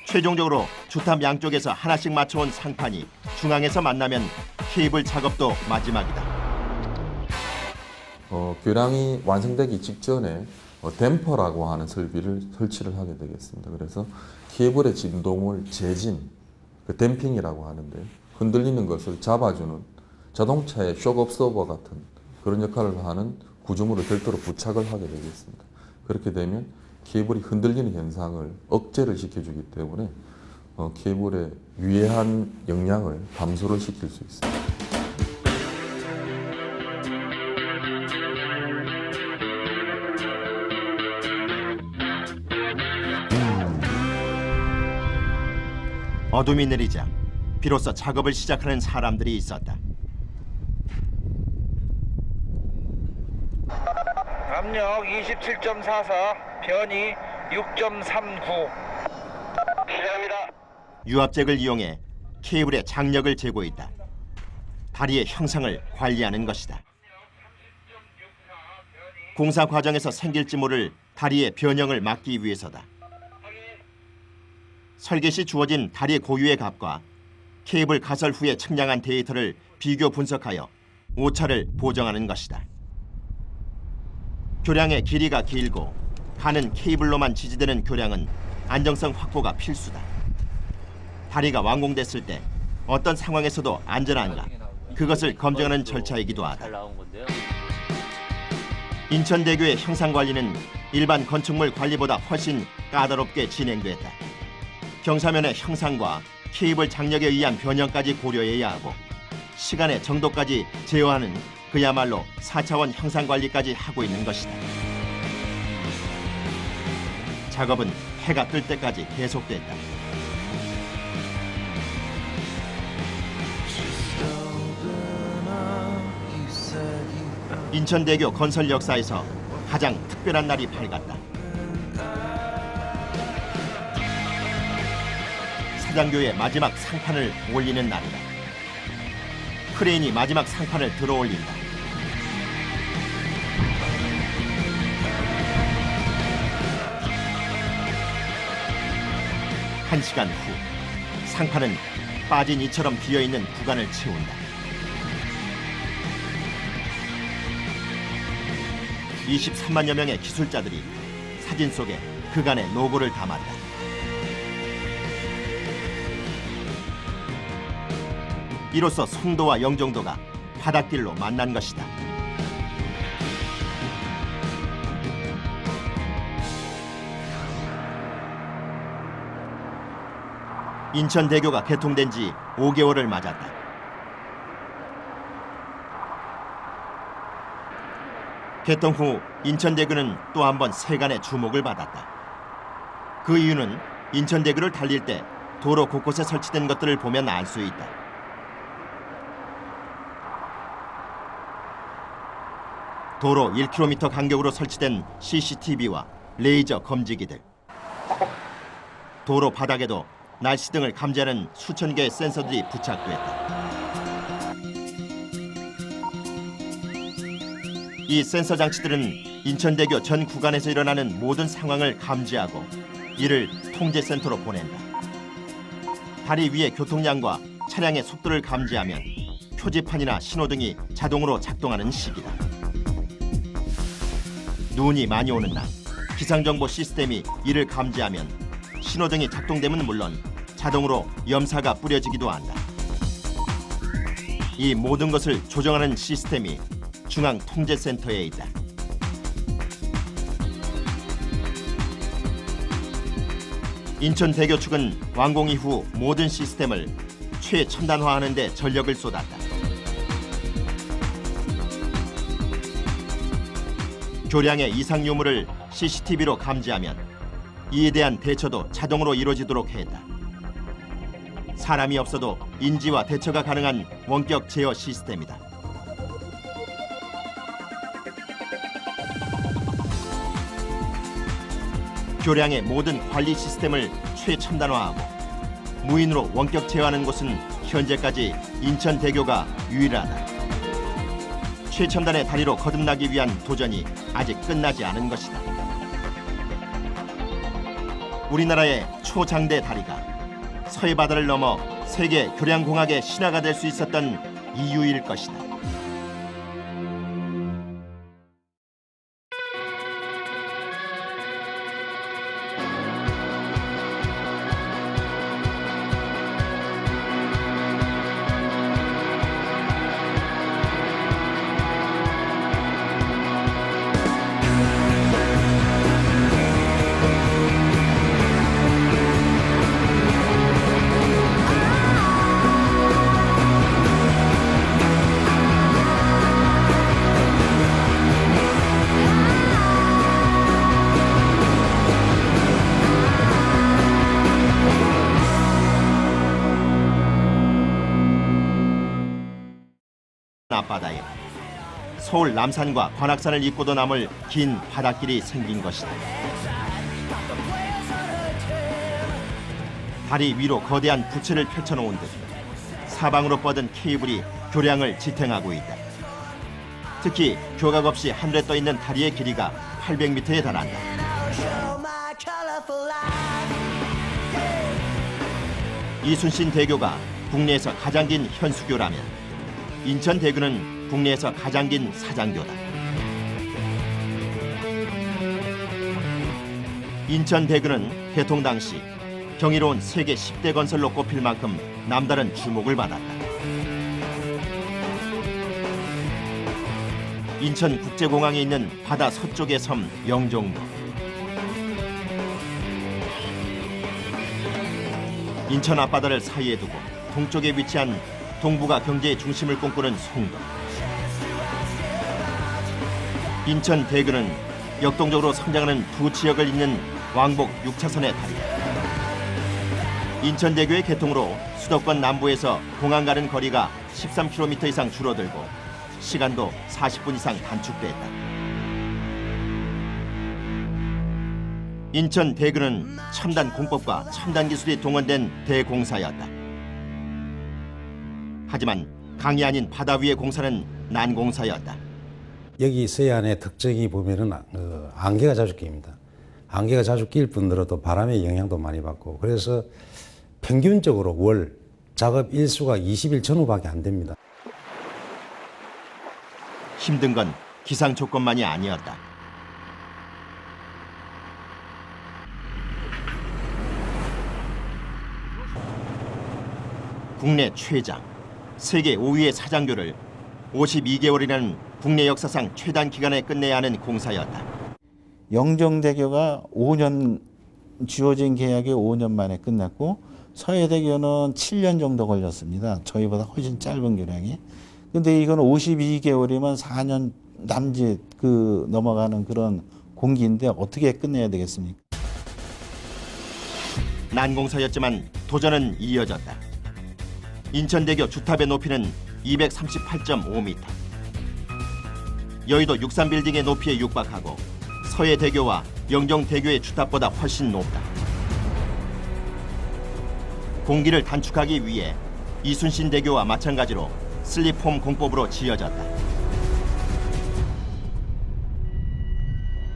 최종적으로 주탑 양쪽에서 하나씩 맞춰온 상판이 중앙에서 만나면 케이블 작업도 마지막이다. 교량이 완성되기 직전에 댐퍼라고 하는 설비를 설치를 하게 되겠습니다. 그래서 케이블의 진동을 재진, 그 댐핑이라고 하는데 흔들리는 것을 잡아주는 자동차의 쇼크 옵서버 같은 그런 역할을 하는 구조물을 별도로 부착을 하게 되겠습니다. 그렇게 되면 케이블이 흔들리는 현상을 억제를 시켜주기 때문에 케이블의 유해한 영향을 감소를 시킬 수 있습니다. 어둠이 내리자 비로소 작업을 시작하는 사람들이 있었다. 압력 27.44, 변이 6.39. 기대합니다. 유압잭을 이용해 케이블의 장력을 재고 있다. 다리의 형상을 관리하는 것이다. 공사 과정에서 생길지 모를 다리의 변형을 막기 위해서다. 설계 시 주어진 다리 고유의 값과 케이블 가설 후에 측량한 데이터를 비교 분석하여 오차를 보정하는 것이다. 교량의 길이가 길고 가는 케이블로만 지지되는 교량은 안정성 확보가 필수다. 다리가 완공됐을 때 어떤 상황에서도 안전한가, 그것을 검증하는 절차이기도 하다. 인천대교의 형상관리는 일반 건축물 관리보다 훨씬 까다롭게 진행됐다. 경사면의 형상과 케이블 장력에 의한 변형까지 고려해야 하고 시간의 정도까지 제어하는 그야말로 4차원 형상관리까지 하고 있는 것이다. 작업은 해가 뜰 때까지 계속됐다. 인천대교 건설 역사에서 가장 특별한 날이 밝았다. 사장교의 마지막 상판을 올리는 날이다. 크레인이 마지막 상판을 들어올린다. 한 시간 후 상판은 빠진 이처럼 비어있는 구간을 채운다. 23만여 명의 기술자들이 사진 속에 그간의 노고를 담았다. 이로써 송도와 영종도가 바닷길로 만난 것이다. 인천대교가 개통된 지 5개월을 맞았다. 개통 후 인천대교는 또 한 번 세간의 주목을 받았다. 그 이유는 인천대교를 달릴 때 도로 곳곳에 설치된 것들을 보면 알 수 있다. 도로 1km 간격으로 설치된 CCTV와 레이저 검지기들, 도로 바닥에도 날씨 등을 감지하는 수천 개의 센서들이 부착됐다. 이 센서 장치들은 인천대교 전 구간에서 일어나는 모든 상황을 감지하고 이를 통제센터로 보낸다. 다리 위의 교통량과 차량의 속도를 감지하면 표지판이나 신호등이 자동으로 작동하는 시기다. 눈이 많이 오는 날 기상정보 시스템이 이를 감지하면 신호등이 작동되면 물론 자동으로 염사가 뿌려지기도 한다. 이 모든 것을 조정하는 시스템이 중앙통제센터에 있다. 인천대교 측은 완공 이후 모든 시스템을 최첨단화하는 데 전력을 쏟았다. 교량의 이상 유무를 CCTV로 감지하면 이에 대한 대처도 자동으로 이루어지도록 했다. 사람이 없어도 인지와 대처가 가능한 원격 제어 시스템이다. 교량의 모든 관리 시스템을 최첨단화하고 무인으로 원격 제어하는 곳은 현재까지 인천대교가 유일하다. 최첨단의 다리로 거듭나기 위한 도전이 아직 끝나지 않은 것이다. 우리나라의 초장대 다리가 서해바다를 넘어 세계 교량공학의 신화가 될 수 있었던 이유일 것이다. 앞바다에 서울 남산과 관악산을 잇고도 남을 긴 바닷길이 생긴 것이다. 다리 위로 거대한 부채를 펼쳐놓은 듯 사방으로 뻗은 케이블이 교량을 지탱하고 있다. 특히 교각 없이 하늘에 떠있는 다리의 길이가 800m에 달한다. 이순신 대교가 국내에서 가장 긴 현수교라면 인천대교는 국내에서 가장 긴 사장교다. 인천대교는 개통 당시 경이로운 세계 10대 건설로 꼽힐 만큼 남다른 주목을 받았다. 인천국제공항에 있는 바다 서쪽의 섬 영종도, 인천 앞바다를 사이에 두고 동쪽에 위치한 동북아 경제의 중심을 꿈꾸는 송도, 인천대교는 역동적으로 성장하는 두 지역을 잇는 왕복 6차선의 다리다. 인천대교의 개통으로 수도권 남부에서 공항 가는 거리가 13km 이상 줄어들고 시간도 40분 이상 단축됐다. 인천대교는 첨단 공법과 첨단 기술이 동원된 대공사였다. 하지만 강이 아닌 바다 위의 공사는 난공사였다. 여기 서해안의 특징이 보면은 안개가 자주 낍니다. 안개가 자주 낄 뿐더러 바람의 영향도 많이 받고, 그래서 평균적으로 월 작업 일수가 20일 전후밖에 안 됩니다. 힘든 건 기상 조건만이 아니었다. 국내 최장, 세계 5위의 사장교를 52개월이라는 국내 역사상 최단 기간에 끝내야 하는 공사였다. 영종대교가 5년 지어진 계약이 5년 만에 끝났고 서해대교는 7년 정도 걸렸습니다. 저희보다 훨씬 짧은 교량이. 근데 이건 52개월이면 4년 남짓 넘어가는 그런 공기인데 어떻게 끝내야 되겠습니까? 난공사였지만 도전은 이어졌다. 인천대교 주탑의 높이는 238.5m. 여의도 63빌딩의 높이에 육박하고 서해대교와 영종대교의 주탑보다 훨씬 높다. 공기를 단축하기 위해 이순신 대교와 마찬가지로 슬립폼 공법으로 지어졌다.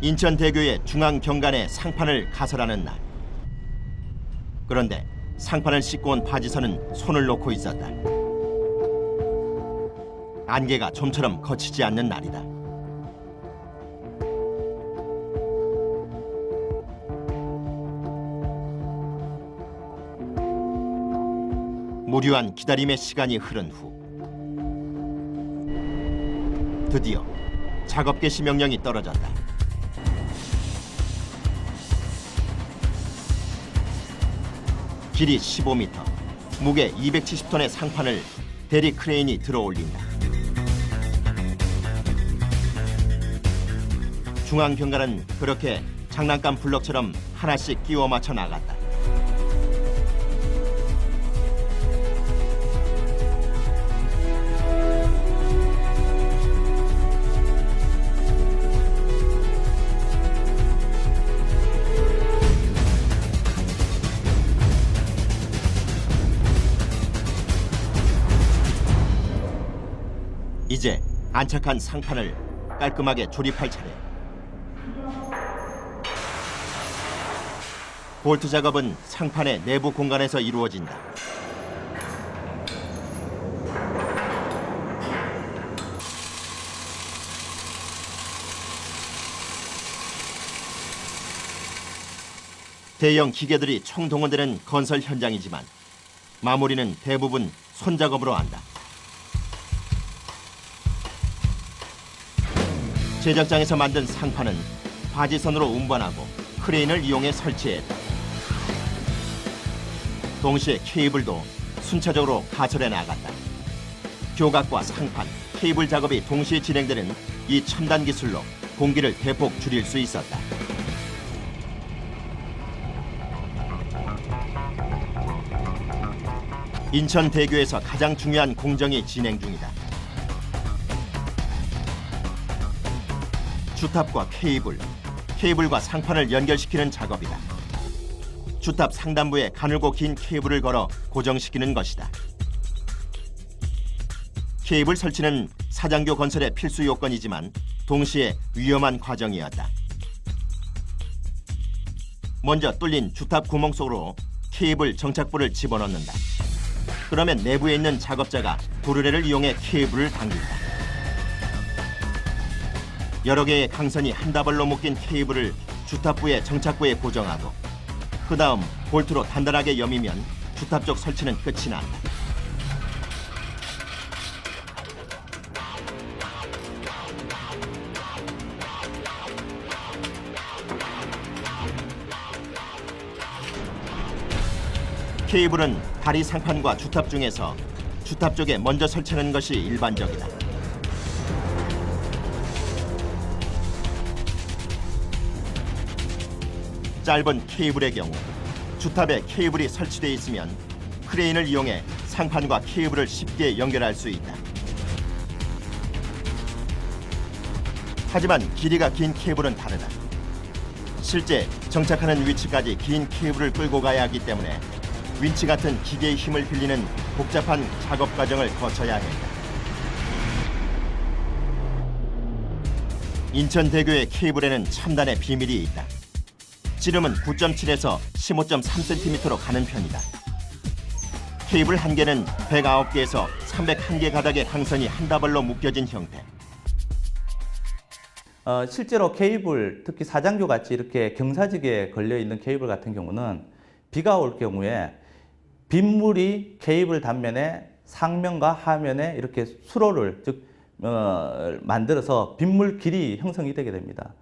인천대교의 중앙 경관에 상판을 가설하는 날. 그런데 상판을 싣고 온 바지선은 손을 놓고 있었다. 안개가 좀처럼 거치지 않는 날이다. 무료한 기다림의 시간이 흐른 후 드디어 작업 개시 명령이 떨어졌다. 길이 15m, 무게 270톤의 상판을 대리 크레인이 들어올린다. 중앙 경관은 그렇게 장난감 블럭처럼 하나씩 끼워 맞춰 나갔다. 이제 안착한 상판을 깔끔하게 조립할 차례. 볼트 작업은 상판의 내부 공간에서 이루어진다. 대형 기계들이 총동원되는 건설 현장이지만 마무리는 대부분 손작업으로 한다. 제작장에서 만든 상판은 바지선으로 운반하고 크레인을 이용해 설치했다. 동시에 케이블도 순차적으로 가설해 나갔다. 교각과 상판, 케이블 작업이 동시에 진행되는 이 첨단 기술로 공기를 대폭 줄일 수 있었다. 인천대교에서 가장 중요한 공정이 진행 중이다. 주탑과 케이블과 상판을 연결시키는 작업이다. 주탑 상단부에 가늘고 긴 케이블을 걸어 고정시키는 것이다. 케이블 설치는 사장교 건설의 필수 요건이지만 동시에 위험한 과정이었다. 먼저 뚫린 주탑 구멍 속으로 케이블 정착부를 집어넣는다. 그러면 내부에 있는 작업자가 도르래를 이용해 케이블을 당긴다. 여러 개의 강선이 한 다발로 묶인 케이블을 주탑부의 정착부에 고정하고 그 다음 볼트로 단단하게 여미면 주탑 쪽 설치는 끝이 난다. 케이블은 다리 상판과 주탑 중에서 주탑 쪽에 먼저 설치하는 것이 일반적이다. 짧은 케이블의 경우 주탑에 케이블이 설치되어 있으면 크레인을 이용해 상판과 케이블을 쉽게 연결할 수 있다. 하지만 길이가 긴 케이블은 다르다. 실제 정착하는 위치까지 긴 케이블을 끌고 가야 하기 때문에 윈치 같은 기계의 힘을 빌리는 복잡한 작업 과정을 거쳐야 한다. 인천대교의 케이블에는 첨단의 비밀이 있다. 지름은 9.7에서 15.3cm로 가는 편이다. 케이블 한 개는 109개에서 301개 가닥의 강선이 한 다발로 묶여진 형태. 실제로 케이블, 특히 사장교 같이 이렇게 경사지게 걸려 있는 케이블 같은 경우는 비가 올 경우에 빗물이 케이블 단면에 상면과 하면에 이렇게 수로를 만들어서 빗물길이 형성이 되게 됩니다.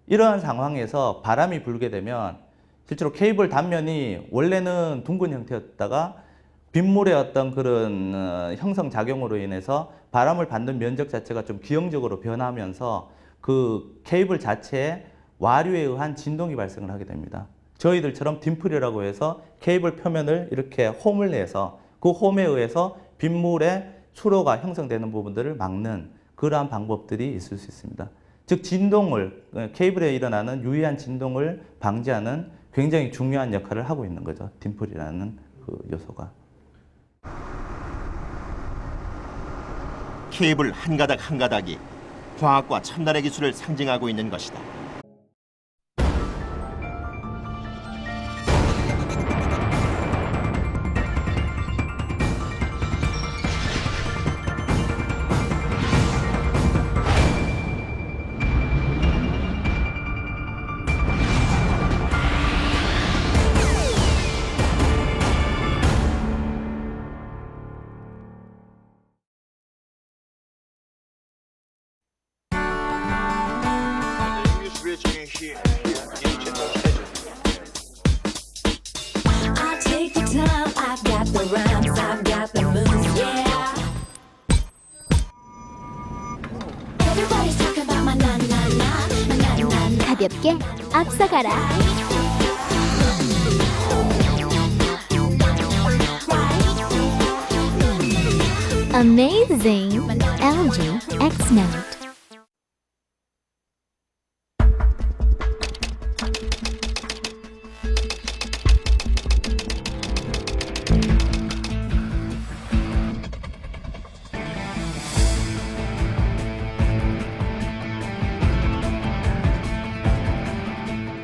이러한 상황에서 바람이 불게 되면 실제로 케이블 단면이 원래는 둥근 형태였다가 빗물의 어떤 그런 형성 작용으로 인해서 바람을 받는 면적 자체가 좀 기형적으로 변하면서 그 케이블 자체에 와류에 의한 진동이 발생을 하게 됩니다. 저희들처럼 딤플이라고 해서 케이블 표면을 이렇게 홈을 내서 그 홈에 의해서 빗물의 수로가 형성되는 부분들을 막는 그러한 방법들이 있을 수 있습니다. 즉 진동을, 케이블에 일어나는 유의한 진동을 방지하는 굉장히 중요한 역할을 하고 있는 거죠. 딤플이라는 그 요소가. 케이블 한 가닥 한 가닥이 과학과 첨단의 기술을 상징하고 있는 것이다. I take the time, I've got the rhymes, I've got the moves, yeah. Everybody's talking about my na na na, my na na na. 가볍게 앞서가라. Amazing! LG X-Note.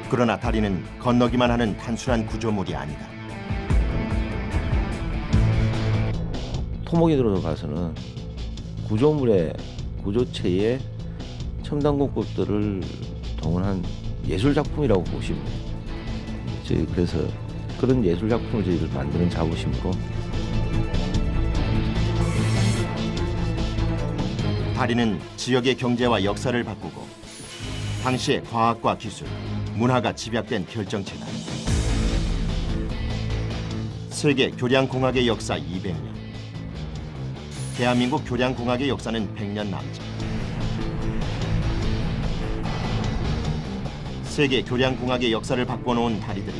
그러나 다리는 건너기만 하는 단순한 구조물이 아니다. 토목에 들어가서는 구조물의 구조체의 첨단 공법들을 동원한 예술 작품이라고 보시면 돼요. 저희 그래서 그런 예술 작품을 저희를 만드는 자부심으로 다리는 지역의 경제와 역사를 바꾸고 당시의 과학과 기술, 문화가 집약된 결정체다. 세계 교량공학의 역사 200년. 대한민국 교량공학의 역사는 100년 남짓. 세계 교량공학의 역사를 바꿔놓은 다리들이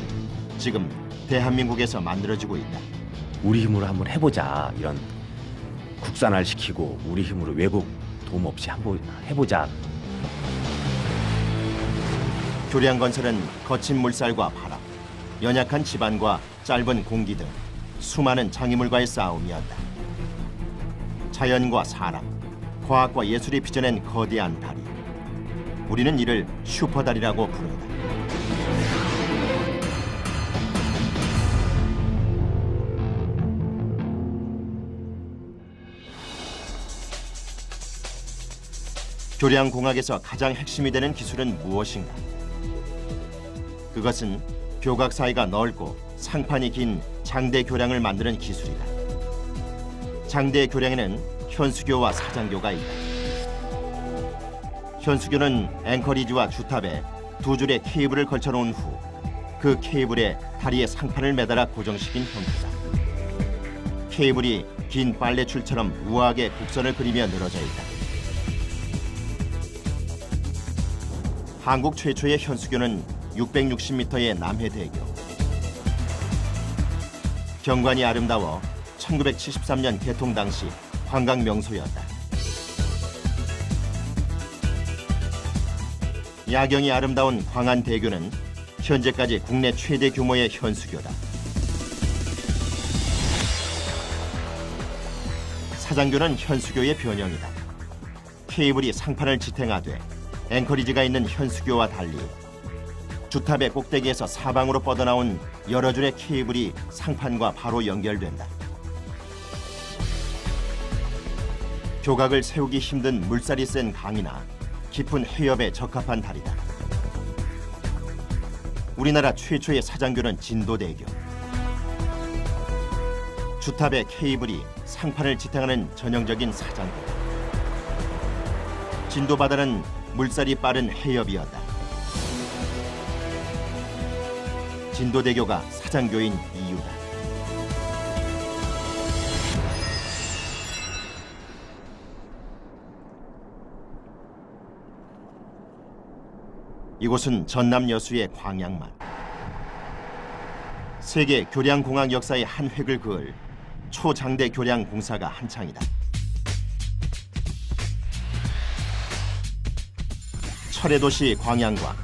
지금 대한민국에서 만들어지고 있다. 우리 힘으로 한번 해보자. 이런 국산화를 시키고 우리 힘으로 외국 도움 없이 한번 해보자. 교량 건설은 거친 물살과 바람, 연약한 지반과 짧은 공기 등 수많은 장애물과의 싸움이었다. 자연과 사람, 과학과 예술이 빚어낸 거대한 다리. 우리는 이를 슈퍼다리라고 부른다. 교량공학에서 가장 핵심이 되는 기술은 무엇인가? 그것은 교각 사이가 넓고 상판이 긴 장대 교량을 만드는 기술이다. 장대 교량에는 현수교와 사장교가 있다. 현수교는 앵커리지와 주탑에 두 줄의 케이블을 걸쳐놓은 후 그 케이블에 다리에 상판을 매달아 고정시킨 형태다. 케이블이 긴 빨래줄처럼 우아하게 곡선을 그리며 늘어져 있다. 한국 최초의 현수교는 660m의 남해대교. 경관이 아름다워 1973년 개통 당시 관광 명소였다. 야경이 아름다운 광안대교는 현재까지 국내 최대 규모의 현수교다. 사장교는 현수교의 변형이다. 케이블이 상판을 지탱하되 앵커리지가 있는 현수교와 달리 주탑의 꼭대기에서 사방으로 뻗어나온 여러 줄의 케이블이 상판과 바로 연결된다. 교각을 세우기 힘든 물살이 센 강이나 깊은 해협에 적합한 다리다. 우리나라 최초의 사장교는 진도대교. 주탑의 케이블이 상판을 지탱하는 전형적인 사장교다. 진도바다는 물살이 빠른 해협이었다. 진도대교가 사장교인 이유다. 이곳은 전남 여수의 광양만. 세계 교량공학 역사의 한 획을 그을 초장대 교량 공사가 한창이다. 철의 도시 광양과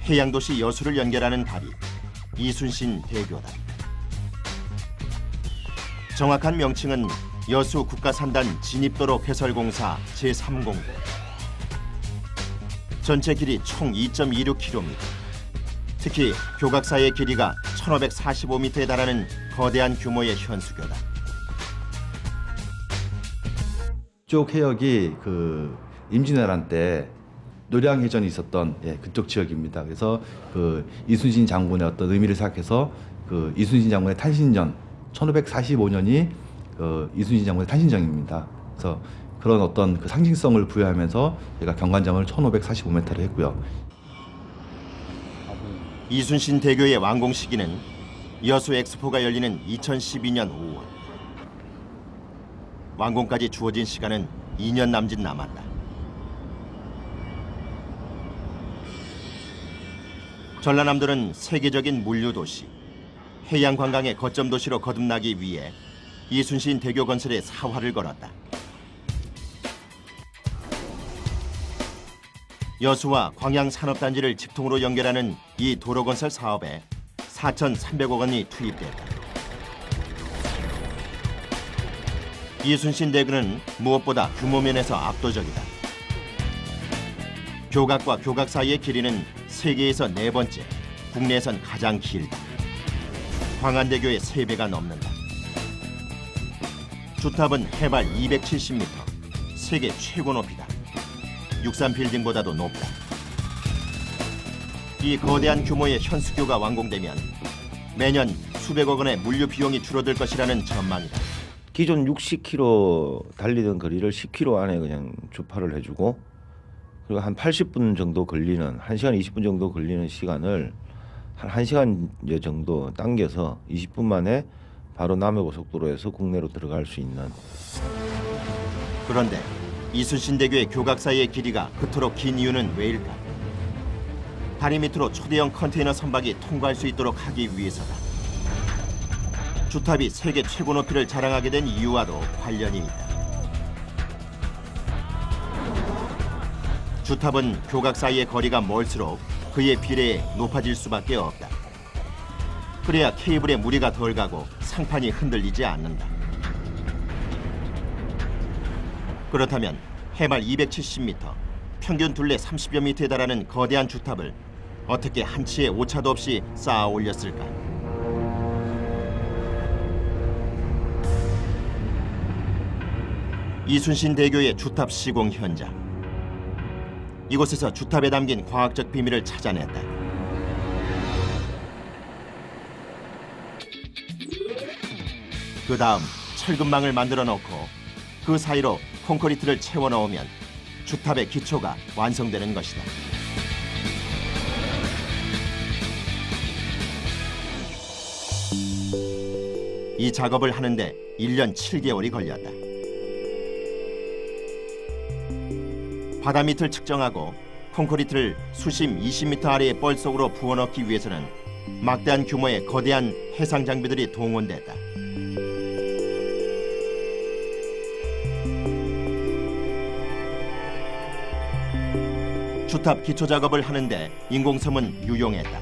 해양도시 여수를 연결하는 다리, 이순신 대교다. 정확한 명칭은 여수 국가산단 진입도로 개설공사 제3공도. 전체 길이 총 2.26km. 특히 교각 사이의 길이가 1545m에 달하는 거대한 규모의 현수교다. 이쪽 해역이 그 임진왜란 때 노량해전이 있었던 그쪽 지역입니다. 그래서 그 이순신 장군의 어떤 의미를 생각해서 그 이순신 장군의 탄신전 1545년이 그 이순신 장군의 탄신전입니다. 그래서 그런 어떤 그 상징성을 부여하면서 제가 경관장을 1545m로 했고요. 이순신 대교의 완공 시기는 여수 엑스포가 열리는 2012년 5월. 완공까지 주어진 시간은 2년 남짓 남았다. 전라남도는 세계적인 물류도시, 해양관광의 거점 도시로 거듭나기 위해 이순신 대교 건설에 사활을 걸었다. 여수와 광양 산업단지를 직통으로 연결하는 이 도로 건설 사업에 4,300억 원이 투입됐다. 이순신 대교는 무엇보다 규모 면에서 압도적이다. 교각과 교각 사이의 길이는 세계에서 4번째, 국내에선 가장 길다. 광안대교의 3배가 넘는다. 주탑은 해발 270m, 세계 최고 높이다. 63빌딩보다도 높다. 이 거대한 규모의 현수교가 완공되면 매년 수백억 원의 물류 비용이 줄어들 것이라는 전망이다. 기존 60km 달리던 거리를 10km 안에 그냥 주파를 해주고, 그리고 한 80분 정도 걸리는 1시간 20분 정도 걸리는 시간을 한 1시간 정도 당겨서 20분 만에 바로 남해고속도로에서 국내로 들어갈 수 있는. 그런데 이순신대교의 교각 사이의 길이가 그토록 긴 이유는 왜일까? 다리 밑으로 초대형 컨테이너 선박이 통과할 수 있도록 하기 위해서다. 주탑이 세계 최고 높이를 자랑하게 된 이유와도 관련이 있다. 주탑은 교각 사이의 거리가 멀수록 그에 비례해 높아질 수밖에 없다. 그래야 케이블에 무리가 덜 가고 상판이 흔들리지 않는다. 그렇다면 해발 270m, 평균 둘레 30여 미터에 달하는 거대한 주탑을 어떻게 한치의 오차도 없이 쌓아 올렸을까? 이순신 대교의 주탑 시공 현장. 이곳에서 주탑에 담긴 과학적 비밀을 찾아냈다. 그 다음 철근망을 만들어 놓고 그 사이로 콘크리트를 채워 넣으면 주탑의 기초가 완성되는 것이다. 이 작업을 하는데 1년 7개월이 걸렸다. 바다 밑을 측정하고 콘크리트를 수심 20m 아래의 뻘 속으로 부어넣기 위해서는 막대한 규모의 거대한 해상 장비들이 동원됐다. 주탑 기초 작업을 하는데 인공섬은 유용했다.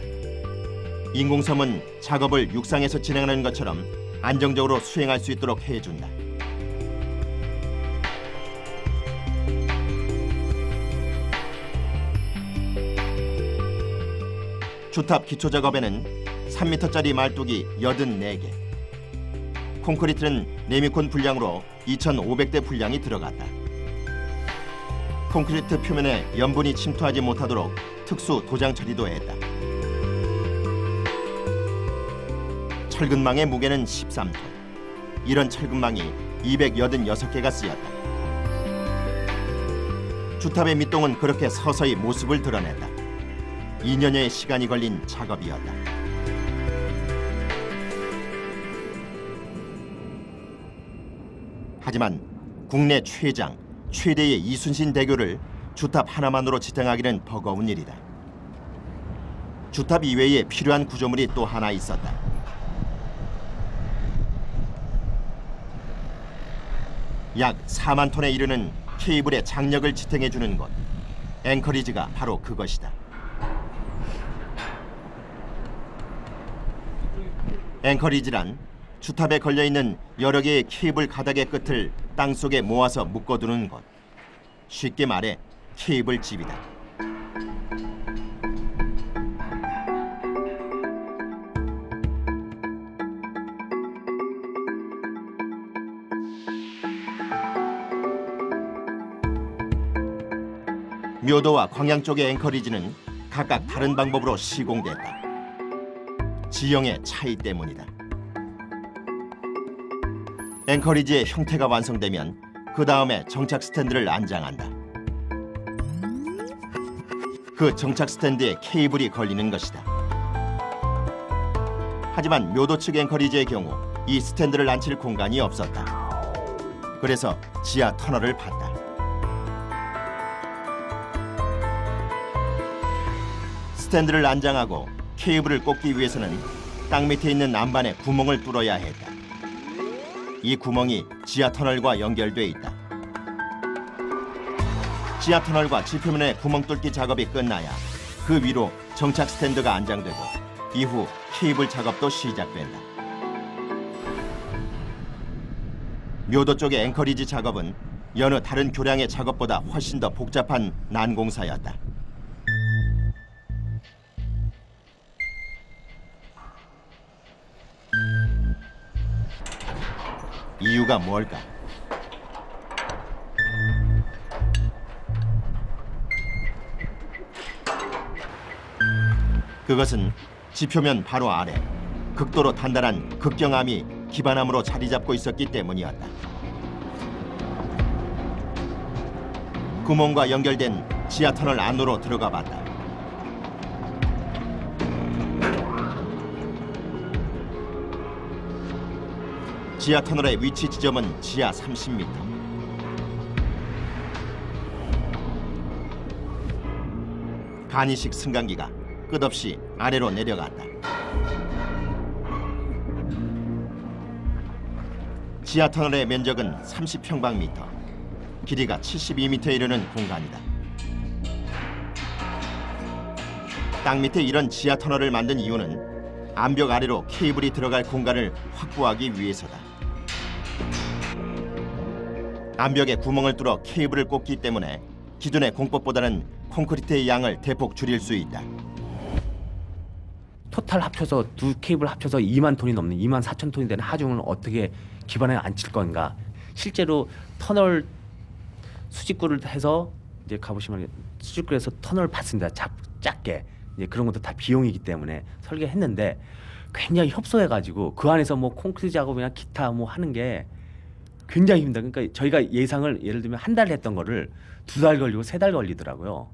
인공섬은 작업을 육상에서 진행하는 것처럼 안정적으로 수행할 수 있도록 해준다. 주탑 기초 작업에는 3m짜리 말뚝이 84개, 콘크리트는 네미콘 분량으로 2,500대 분량이 들어갔다. 콘크리트 표면에 염분이 침투하지 못하도록 특수 도장 처리도 했다. 철근망의 무게는 13톤. 이런 철근망이 286개가 쓰였다. 주탑의 밑동은 그렇게 서서히 모습을 드러냈다. 2년여의 시간이 걸린 작업이었다. 하지만 국내 최장, 최대의 이순신 대교를 주탑 하나만으로 지탱하기는 버거운 일이다. 주탑 이외에 필요한 구조물이 또 하나 있었다. 약 4만 톤에 이르는 케이블의 장력을 지탱해주는 곳, 앵커리지가 바로 그것이다. 앵커리지란 주탑에 걸려있는 여러 개의 케이블 가닥의 끝을 땅속에 모아서 묶어두는 곳. 쉽게 말해 케이블 집이다. 묘도와 광양 쪽의 앵커리지는 각각 다른 방법으로 시공됐다. 지형의 차이 때문이다. 앵커리지의 형태가 완성되면 그 다음에 정착 스탠드를 안장한다. 그 정착 스탠드에 케이블이 걸리는 것이다. 하지만 묘도 측 앵커리지의 경우 이 스탠드를 앉힐 공간이 없었다. 그래서 지하 터널을 팠다. 스탠드를 안장하고 케이블을 꽂기 위해서는 땅 밑에 있는 안반에 구멍을 뚫어야 했다. 이 구멍이 지하 터널과 연결돼 있다. 지하 터널과 지표면의 구멍 뚫기 작업이 끝나야 그 위로 정착 스탠드가 안장되고 이후 케이블 작업도 시작된다. 묘도 쪽의 앵커리지 작업은 여느 다른 교량의 작업보다 훨씬 더 복잡한 난공사였다. 이유가 뭘까? 그것은 지표면 바로 아래 극도로 단단한 극경암이 기반암으로 자리 잡고 있었기 때문이었다. 구멍과 연결된 지하 터널 안으로 들어가 봤다. 지하 터널의 위치 지점은 지하 30m. 간이식 승강기가 끝없이 아래로 내려갔다. 지하 터널의 면적은 30평방미터, 길이가 72m에 이르는 공간이다. 땅 밑에 이런 지하 터널을 만든 이유는 암벽 아래로 케이블이 들어갈 공간을 확보하기 위해서다. 암벽에 구멍을 뚫어 케이블을 꽂기 때문에 기존의 공법보다는 콘크리트의 양을 대폭 줄일 수 있다. 토탈 합쳐서 두 케이블 합쳐서 2만 톤이 넘는 2만 4천 톤이 되는 하중을 어떻게 기반에 앉힐 건가. 실제로 터널 수직구를 해서 이제 가보시면 수직구에서 터널을 팠습니다. 작게. 이제 그런 것도 다 비용이기 때문에 설계했는데 굉장히 협소해가지고 그 안에서 뭐 콘크리트 작업이나 기타 뭐 하는 게 굉장히 힘들다. 그러니까 저희가 예상을 예를 들면 한 달 했던 거를 2달 걸리고 3달 걸리더라고요.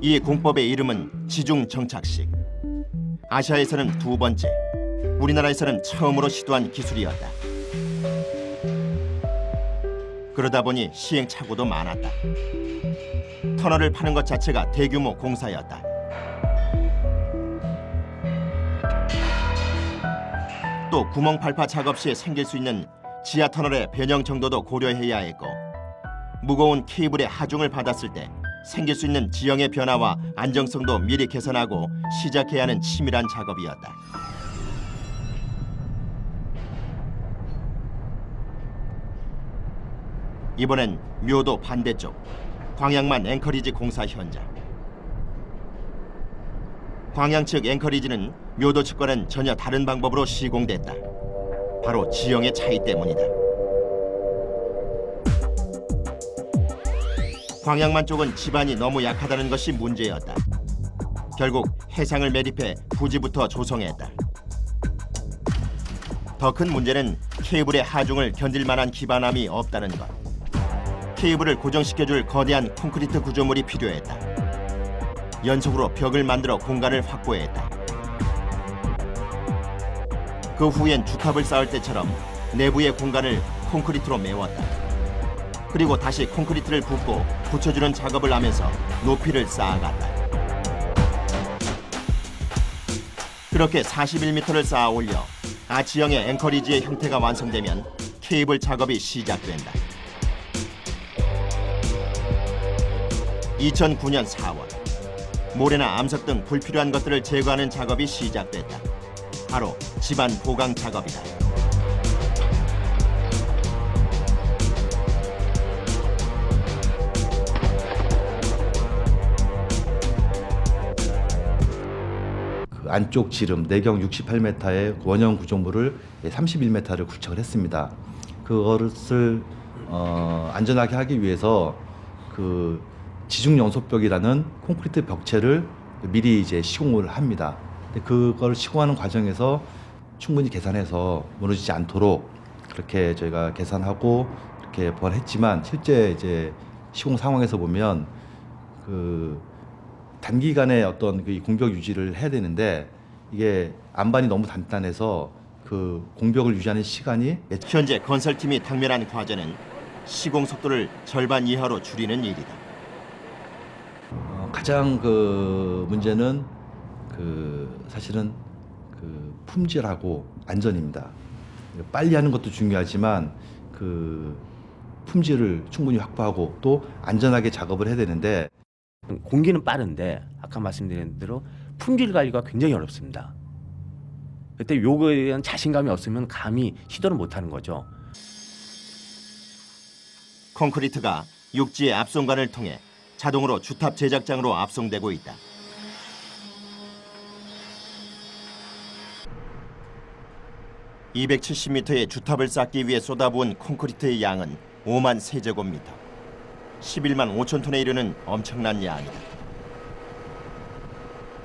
이 공법의 이름은 지중 정착식. 아시아에서는 2번째, 우리나라에서는 처음으로 시도한 기술이었다. 그러다 보니 시행착오도 많았다. 터널을 파는 것 자체가 대규모 공사였다. 또 구멍 발파 작업 시에 생길 수 있는 지하 터널의 변형 정도도 고려해야 했고, 무거운 케이블의 하중을 받았을 때 생길 수 있는 지형의 변화와 안정성도 미리 계산하고 시작해야 하는 치밀한 작업이었다. 이번엔 묘도 반대쪽 광양만 앵커리지 공사 현장. 광양 측 앵커리지는 묘도 측과는 전혀 다른 방법으로 시공됐다. 바로 지형의 차이 때문이다. 광양만 쪽은 지반이 너무 약하다는 것이 문제였다. 결국 해상을 매립해 부지부터 조성했다. 더 큰 문제는 케이블의 하중을 견딜 만한 기반함이 없다는 것. 케이블을 고정시켜줄 거대한 콘크리트 구조물이 필요했다. 연속으로 벽을 만들어 공간을 확보했다. 그 후엔 주탑을 쌓을 때처럼 내부의 공간을 콘크리트로 메웠다. 그리고 다시 콘크리트를 붓고 붙여주는 작업을 하면서 높이를 쌓아갔다. 그렇게 41m를 쌓아 올려 아치형의 앵커리지의 형태가 완성되면 케이블 작업이 시작된다. 2009년 4월, 모래나 암석 등 불필요한 것들을 제거하는 작업이 시작됐다. 바로 지반 보강 작업이다. 그 안쪽 지름 내경 68m의 원형 구조물을 31m를 구축을 했습니다. 그것을 안전하게 하기 위해서 그 지중 연소벽이라는 콘크리트 벽체를 미리 이제 시공을 합니다. 근데 그걸 시공하는 과정에서 충분히 계산해서 무너지지 않도록 그렇게 저희가 계산하고 이렇게 보완했지만, 실제 이제 시공 상황에서 보면 그 단기간에 어떤 그 공벽 유지를 해야 되는데 이게 안반이 너무 단단해서 그 공벽을 유지하는 시간이 현재 건설팀이 당면한 과제는 시공 속도를 절반 이하로 줄이는 일이다. 가장 그 문제는 그 사실은 그 품질하고 안전입니다. 빨리 하는 것도 중요하지만 그 품질을 충분히 확보하고 또 안전하게 작업을 해야 되는데, 공기는 빠른데 아까 말씀드린 대로 품질 관리가 굉장히 어렵습니다. 그때 요거에 대한 자신감이 없으면 감히 시도를 못하는 거죠. 콘크리트가 육지의 압송관을 통해 자동으로 주탑 제작장으로 압송되고 있다. (270m의) 주탑을 쌓기 위해 쏟아부은 콘크리트의 양은 5만 세제곱미터, 11만 5천 톤에 이르는 엄청난 양이다.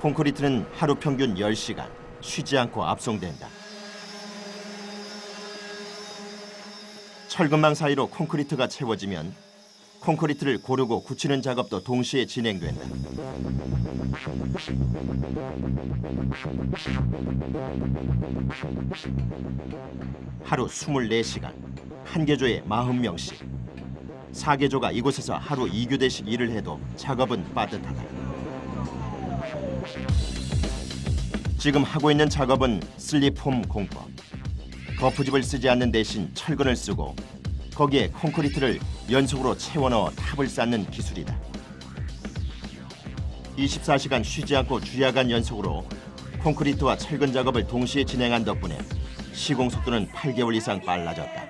콘크리트는 하루 평균 10시간 쉬지 않고 압송된다. 철근망 사이로 콘크리트가 채워지면 콘크리트를 고르고 굳히는 작업도 동시에 진행된다. 하루 24시간, 한 개조에 40명씩. 4개조가 이곳에서 하루 2교대씩 일을 해도 작업은 빠듯하다. 지금 하고 있는 작업은 슬립폼 공법. 거푸집을 쓰지 않는 대신 철근을 쓰고 거기에 콘크리트를 연속으로 채워넣어 탑을 쌓는 기술이다. 24시간 쉬지 않고 주야간 연속으로 콘크리트와 철근 작업을 동시에 진행한 덕분에 시공 속도는 8개월 이상 빨라졌다.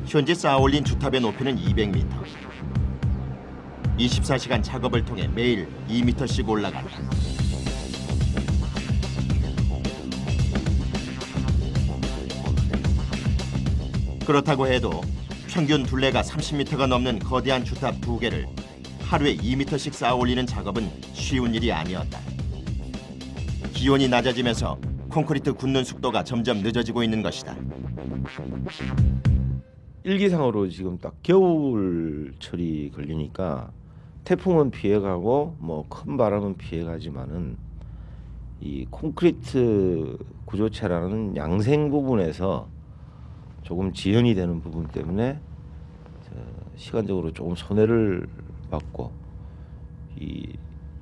현재 쌓아올린 주탑의 높이는 200m. 24시간 작업을 통해 매일 2m씩 올라간다. 그렇다고 해도 평균 둘레가 30m가 넘는 거대한 주탑 2개를 하루에 2m씩 쌓아 올리는 작업은 쉬운 일이 아니었다. 기온이 낮아지면서 콘크리트 굳는 속도가 점점 늦어지고 있는 것이다. 일기상으로 지금 딱 겨울철이 걸리니까 태풍은 피해가고 뭐 큰 바람은 피해가지만은 이 콘크리트 구조체라는 양생 부분에서 조금 지연이 되는 부분 때문에 시간적으로 조금 손해를 받고 이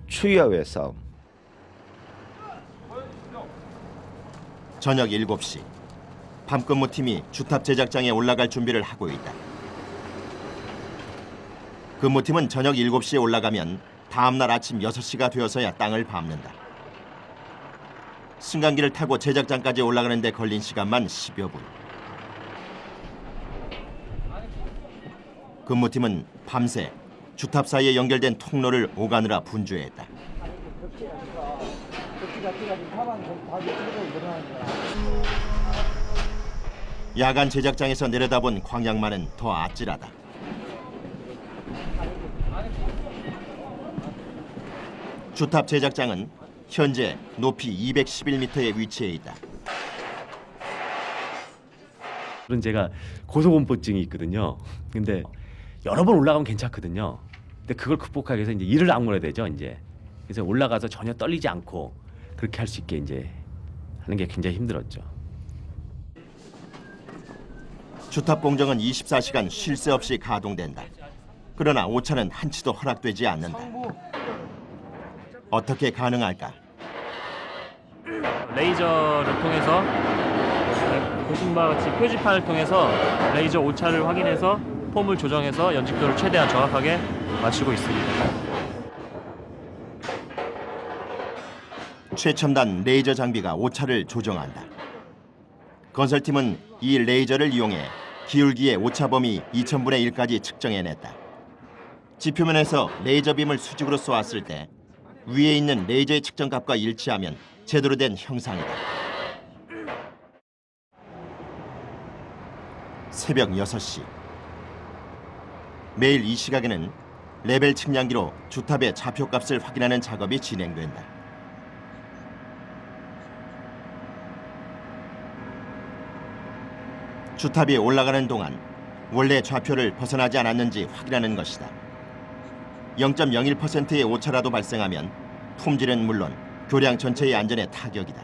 추위와의 싸움. 저녁 7시 밤근무팀이 주탑 제작장에 올라갈 준비를 하고 있다. 근무팀은 저녁 7시에 올라가면 다음날 아침 6시가 되어서야 땅을 밟는다. 승강기를 타고 제작장까지 올라가는 데 걸린 시간만 10여 분. 근무팀은 밤새 주탑 사이에 연결된 통로를 오가느라 분주했다. 야간 제작장에서 내려다본 광양만은 더 아찔하다. 주탑 제작장은 현재 높이 211m에 위치해 있다. 그런 제가 고소공포증이 있거든요. 근데 여러 번 올라가면 괜찮거든요. 근데 그걸 극복하기 위해서 이제 이를 악물어야 되죠, 이제. 그래서 올라가서 전혀 떨리지 않고 그렇게 할 수 있게 이제 하는 게 굉장히 힘들었죠. 주탑 공정은 24시간 쉴 새 없이 가동된다. 그러나 오차는 한치도 허락되지 않는다. 어떻게 가능할까? 레이저를 통해서 보신 바와 같이 표지판을 통해서 레이저 오차를 확인해서 폼을 조정해서 연직도를 최대한 정확하게 맞추고 있습니다. 최첨단 레이저 장비가 오차를 조정한다. 건설팀은 이 레이저를 이용해 기울기의 오차 범위 2000분의 1까지 측정해냈다. 지표면에서 레이저 빔을 수직으로 쏘았을 때 위에 있는 레이저의 측정값과 일치하면 제대로 된 형상이다. 새벽 6시. 매일 이 시각에는 레벨 측량기로 주탑의 좌표값을 확인하는 작업이 진행된다. 주탑이 올라가는 동안 원래 좌표를 벗어나지 않았는지 확인하는 것이다. 0.01%의 오차라도 발생하면 품질은 물론 교량 전체의 안전에 타격이다.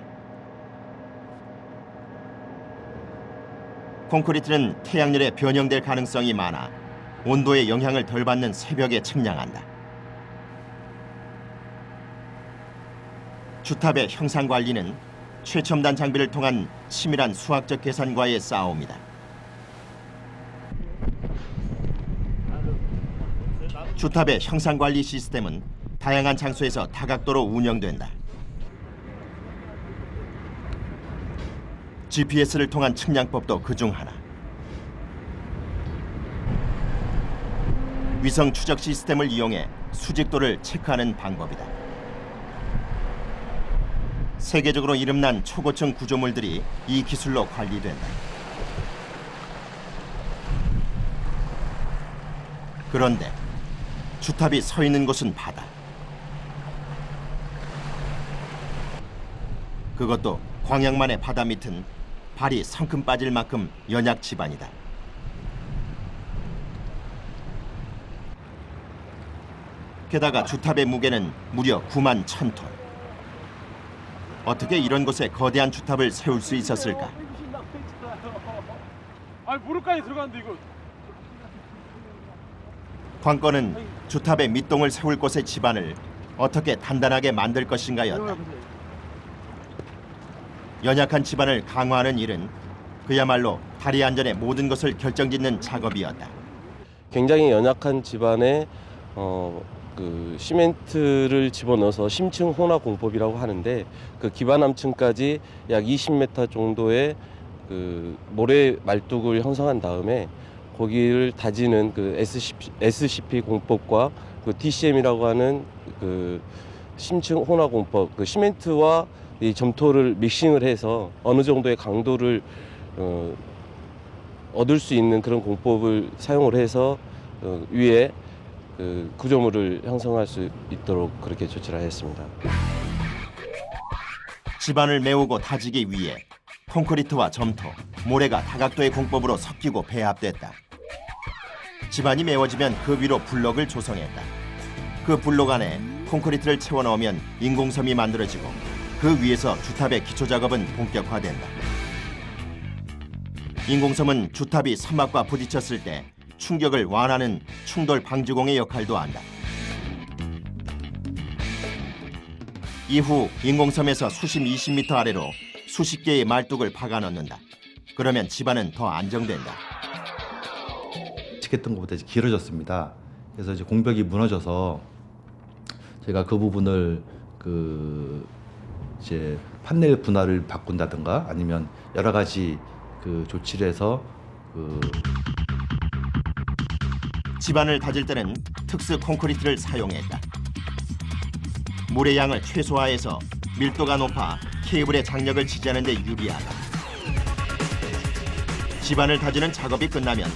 콘크리트는 태양열에 변형될 가능성이 많아 온도의 영향을 덜 받는 새벽에 측량한다. 주탑의 형상 관리는 최첨단 장비를 통한 치밀한 수학적 계산과의 싸움이다. 주탑의 형상 관리 시스템은 다양한 장소에서 다각도로 운영된다. GPS를 통한 측량법도 그중 하나. 위성 추적 시스템을 이용해 수직도를 체크하는 방법이다. 세계적으로 이름난 초고층 구조물들이 이 기술로 관리된다. 그런데 주탑이 서 있는 곳은 바다. 그것도 광양만의 바다 밑은 발이 성큼 빠질 만큼 연약 지반이다. 게다가 주탑의 무게는 무려 9만 1000톤. 어떻게 이런 곳에 거대한 주탑을 세울 수 있었을까? 아, 무릎까지 들어갔는데 이거. 관건은 주탑의 밑동을 세울 곳의 지반을 어떻게 단단하게 만들 것인가였다. 연약한 지반을 강화하는 일은 그야말로 다리 안전의 모든 것을 결정짓는 작업이었다. 굉장히 연약한 지반에 그 시멘트를 집어넣어서 심층 혼화 공법이라고 하는데 그 기반함층까지 약 20m 정도의 그 모래 말뚝을 형성한 다음에 거기를 다지는 그 SCP 공법과 그 DCM이라고 하는 그 심층 혼화 공법, 그 시멘트와 이 점토를 믹싱을 해서 어느 정도의 강도를 얻을 수 있는 그런 공법을 사용을 해서 위에 그 구조물을 형성할 수 있도록 그렇게 조치를 했습니다. 집안을 메우고 다지기 위해 콘크리트와 점토, 모래가 다각도의 공법으로 섞이고 배합됐다. 집안이 메워지면 그 위로 블럭을 조성했다. 그 블록 안에 콘크리트를 채워 넣으면 인공섬이 만들어지고 그 위에서 주탑의 기초 작업은 본격화된다. 인공섬은 주탑이 선막과 부딪혔을 때 충격을 완화하는 충돌 방지공의 역할도 한다. 이후 인공섬에서 수심 20m 아래로 수십 개의 말뚝을 박아 넣는다. 그러면 집안은 더 안정된다. 지켰던 것보다 이제 길어졌습니다. 그래서 이제 공벽이 무너져서 제가 그 부분을 이제 판넬 분할을 바꾼다든가 아니면 여러 가지 그 조치를 해서 집안을 다질 때는 특수 콘크리트를 사용했다. 물의 양을 최소화해서 밀도가 높아 케이블의 장력을 지지하는 데 유리하다. 집안을 다지는 작업이 끝나면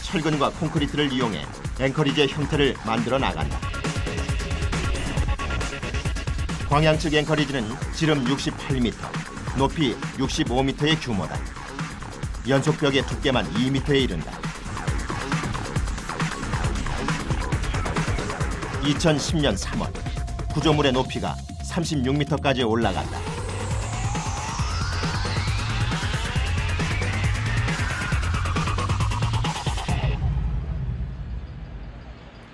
철근과 콘크리트를 이용해 앵커리지의 형태를 만들어 나간다. 광양 측 앵커리지는 지름 68m, 높이 65m의 규모다. 연속벽의 두께만 2m에 이른다. 2010년 3월, 구조물의 높이가 36m까지 올라간다.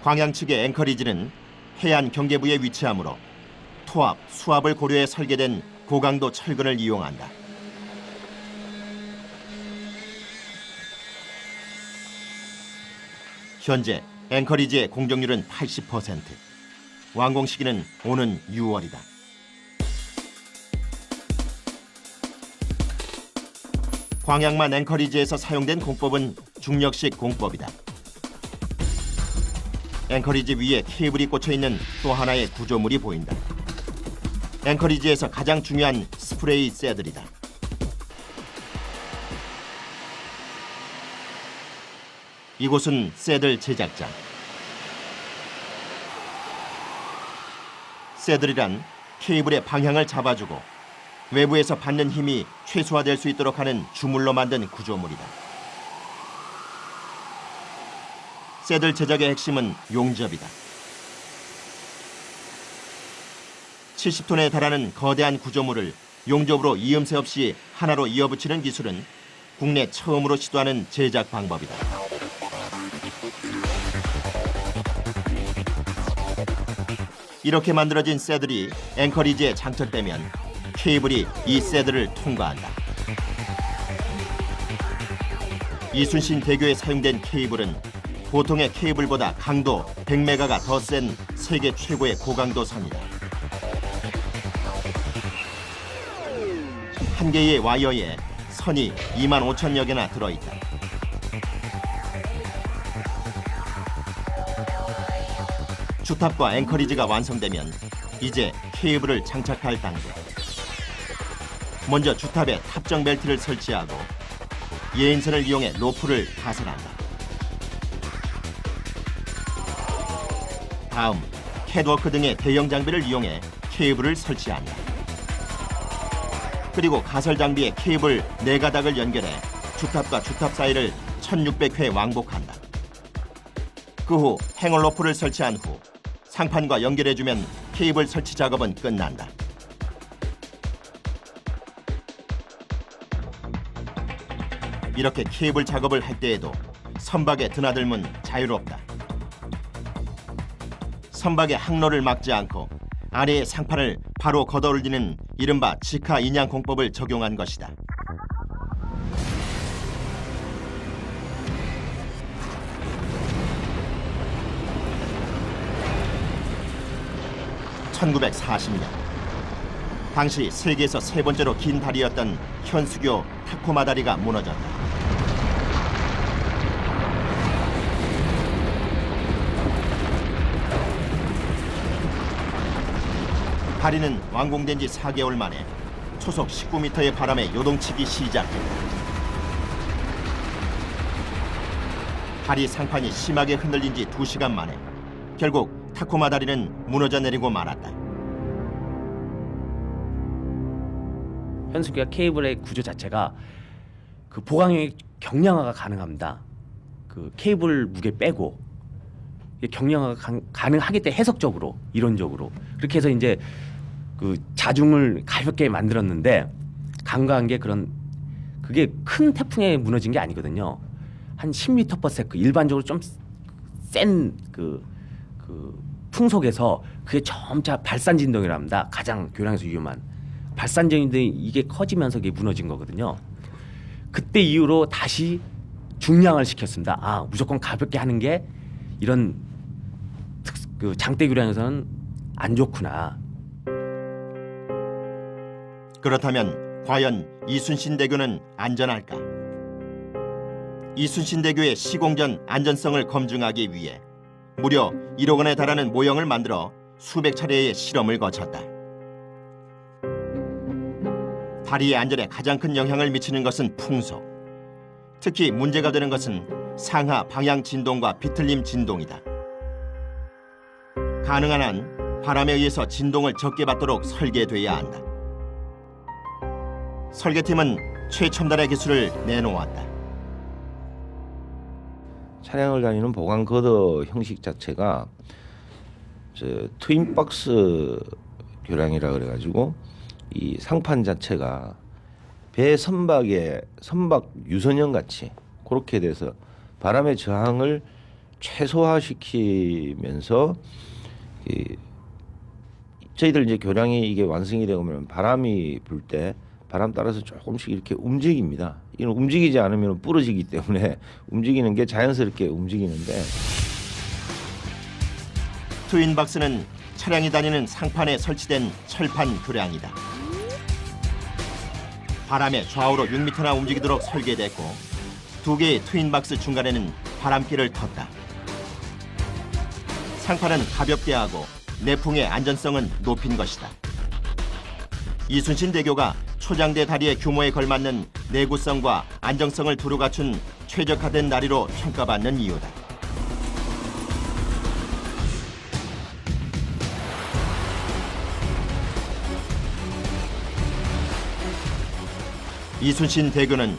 광양 측의 앵커리지는 해안 경계부에 위치하므로 토압, 수압을 고려해 설계된 고강도 철근을 이용한다. 현재 앵커리지의 공정률은 80%. 완공 시기는 오는 6월이다. 광양만 앵커리지에서 사용된 공법은 중력식 공법이다. 앵커리지 위에 케이블이 꽂혀있는 또 하나의 구조물이 보인다. 앵커리지에서 가장 중요한 스프레이 새들이다. 이곳은 새들 제작장. 새들이란 케이블의 방향을 잡아주고 외부에서 받는 힘이 최소화될 수 있도록 하는 주물로 만든 구조물이다. 새들 제작의 핵심은 용접이다. 70톤에 달하는 거대한 구조물을 용접으로 이음새 없이 하나로 이어붙이는 기술은 국내 처음으로 시도하는 제작 방법이다. 이렇게 만들어진 새들이 앵커리지에 장착되면 케이블이 이 새들을 통과한다. 이순신 대교에 사용된 케이블은 보통의 케이블보다 강도 100메가가 더 센 세계 최고의 고강도 선이다. 한 개의 와이어에 선이 25,000여 개나 들어있다. 주탑과 앵커리지가 완성되면 이제 케이블을 장착할 단계. 먼저 주탑에 탑정 벨트를 설치하고 예인선을 이용해 로프를 가설한다. 다음 캣워크 등의 대형 장비를 이용해 케이블을 설치한다. 그리고 가설 장비에 케이블 4가닥을 연결해 주탑과 주탑 사이를 1600회 왕복한다. 그 후 행얼 로프를 설치한 후 상판과 연결해주면 케이블 설치 작업은 끝난다. 이렇게 케이블 작업을 할 때에도 선박의 드나들면 자유롭다. 선박의 항로를 막지 않고 아래의 상판을 바로 걷어올리는 이른바 직하 인양 공법을 적용한 것이다. 1940년 당시 세계에서 세 번째로 긴 다리였던 현수교 타코마 다리가 무너졌다. 다리는 완공된 지 4개월 만에 초속 19m의 바람에 요동치기 시작했다. 다리 상판이 심하게 흔들린 지 2시간 만에 결국 타코마 다리는 무너져 내리고 말았다. 현수기와 케이블의 구조 자체가 그 보강형이 경량화가 가능합니다. 그 케이블 무게 빼고 경량화가 가능하기 때문에 해석적으로 이론적으로 그렇게 해서 이제 그 자중을 가볍게 만들었는데 간과한 게 그게 큰 태풍에 무너진 게 아니거든요. 한 10m/s 일반적으로 좀 센 그 풍속에서 그게 점차 발산 진동이라 합니다. 가장 교량에서 위험한 발산 진동이 이게 커지면서 이게 무너진 거거든요. 그때 이후로 다시 중량을 시켰습니다. 아, 무조건 가볍게 하는 게 이런 그 장대 교량에서는 안 좋구나. 그렇다면 과연 이순신대교는 안전할까? 이순신대교의 시공전 안전성을 검증하기 위해 무려 1억 원에 달하는 모형을 만들어 수백 차례의 실험을 거쳤다. 다리의 안전에 가장 큰 영향을 미치는 것은 풍속. 특히 문제가 되는 것은 상하 방향 진동과 비틀림 진동이다. 가능한 한 바람에 의해서 진동을 적게 받도록 설계돼야 한다. 설계팀은 최첨단의 기술을 내놓았다. 차량을 다니는 보강 거더 형식 자체가 트윈박스 교량이라 그래가지고 이 상판 자체가 배 선박 유선형 같이 그렇게 돼서 바람의 저항을 최소화시키면서 저희들 이제 교량이 이게 완성이 되면 바람이 불 때 바람 따라서 조금씩 이렇게 움직입니다. 이는 움직이지 않으면 부러지기 때문에 움직이는 게 자연스럽게 움직이는데 트윈박스는 차량이 다니는 상판에 설치된 철판 교량이다. 바람에 좌우로 6m나 움직이도록 설계됐고 2개의 트윈박스 중간에는 바람길을 텄다. 상판은 가볍게 하고 내풍의 안전성은 높인 것이다. 이순신대교가 초장대 다리의 규모에 걸맞는 내구성과 안정성을 두루 갖춘 최적화된 다리로 평가받는 이유다. 이순신대교는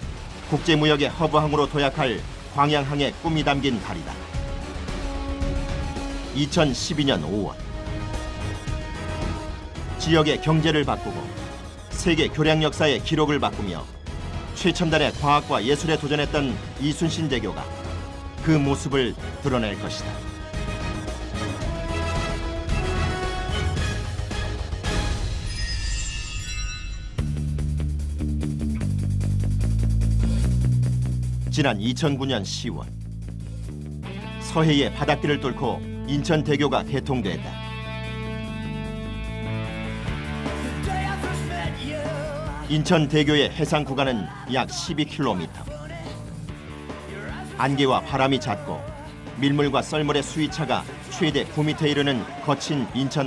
국제무역의 허브항으로 도약할 광양항의 꿈이 담긴 다리다. 2012년 5월 지역의 경제를 바꾸고 세계 교량 역사의 기록을 바꾸며 최첨단의 과학과 예술에 도전했던 이순신대교가 그 모습을 드러낼 것이다. 지난 2009년 10월 서해의 바닷길을 뚫고 인천대교가 개통됐다. 인천대교의 해상 구간은 약 12km. 안개와 바람이 잦고 밀물과 썰물의 수위차가 최대 9m 이르는 거친 인천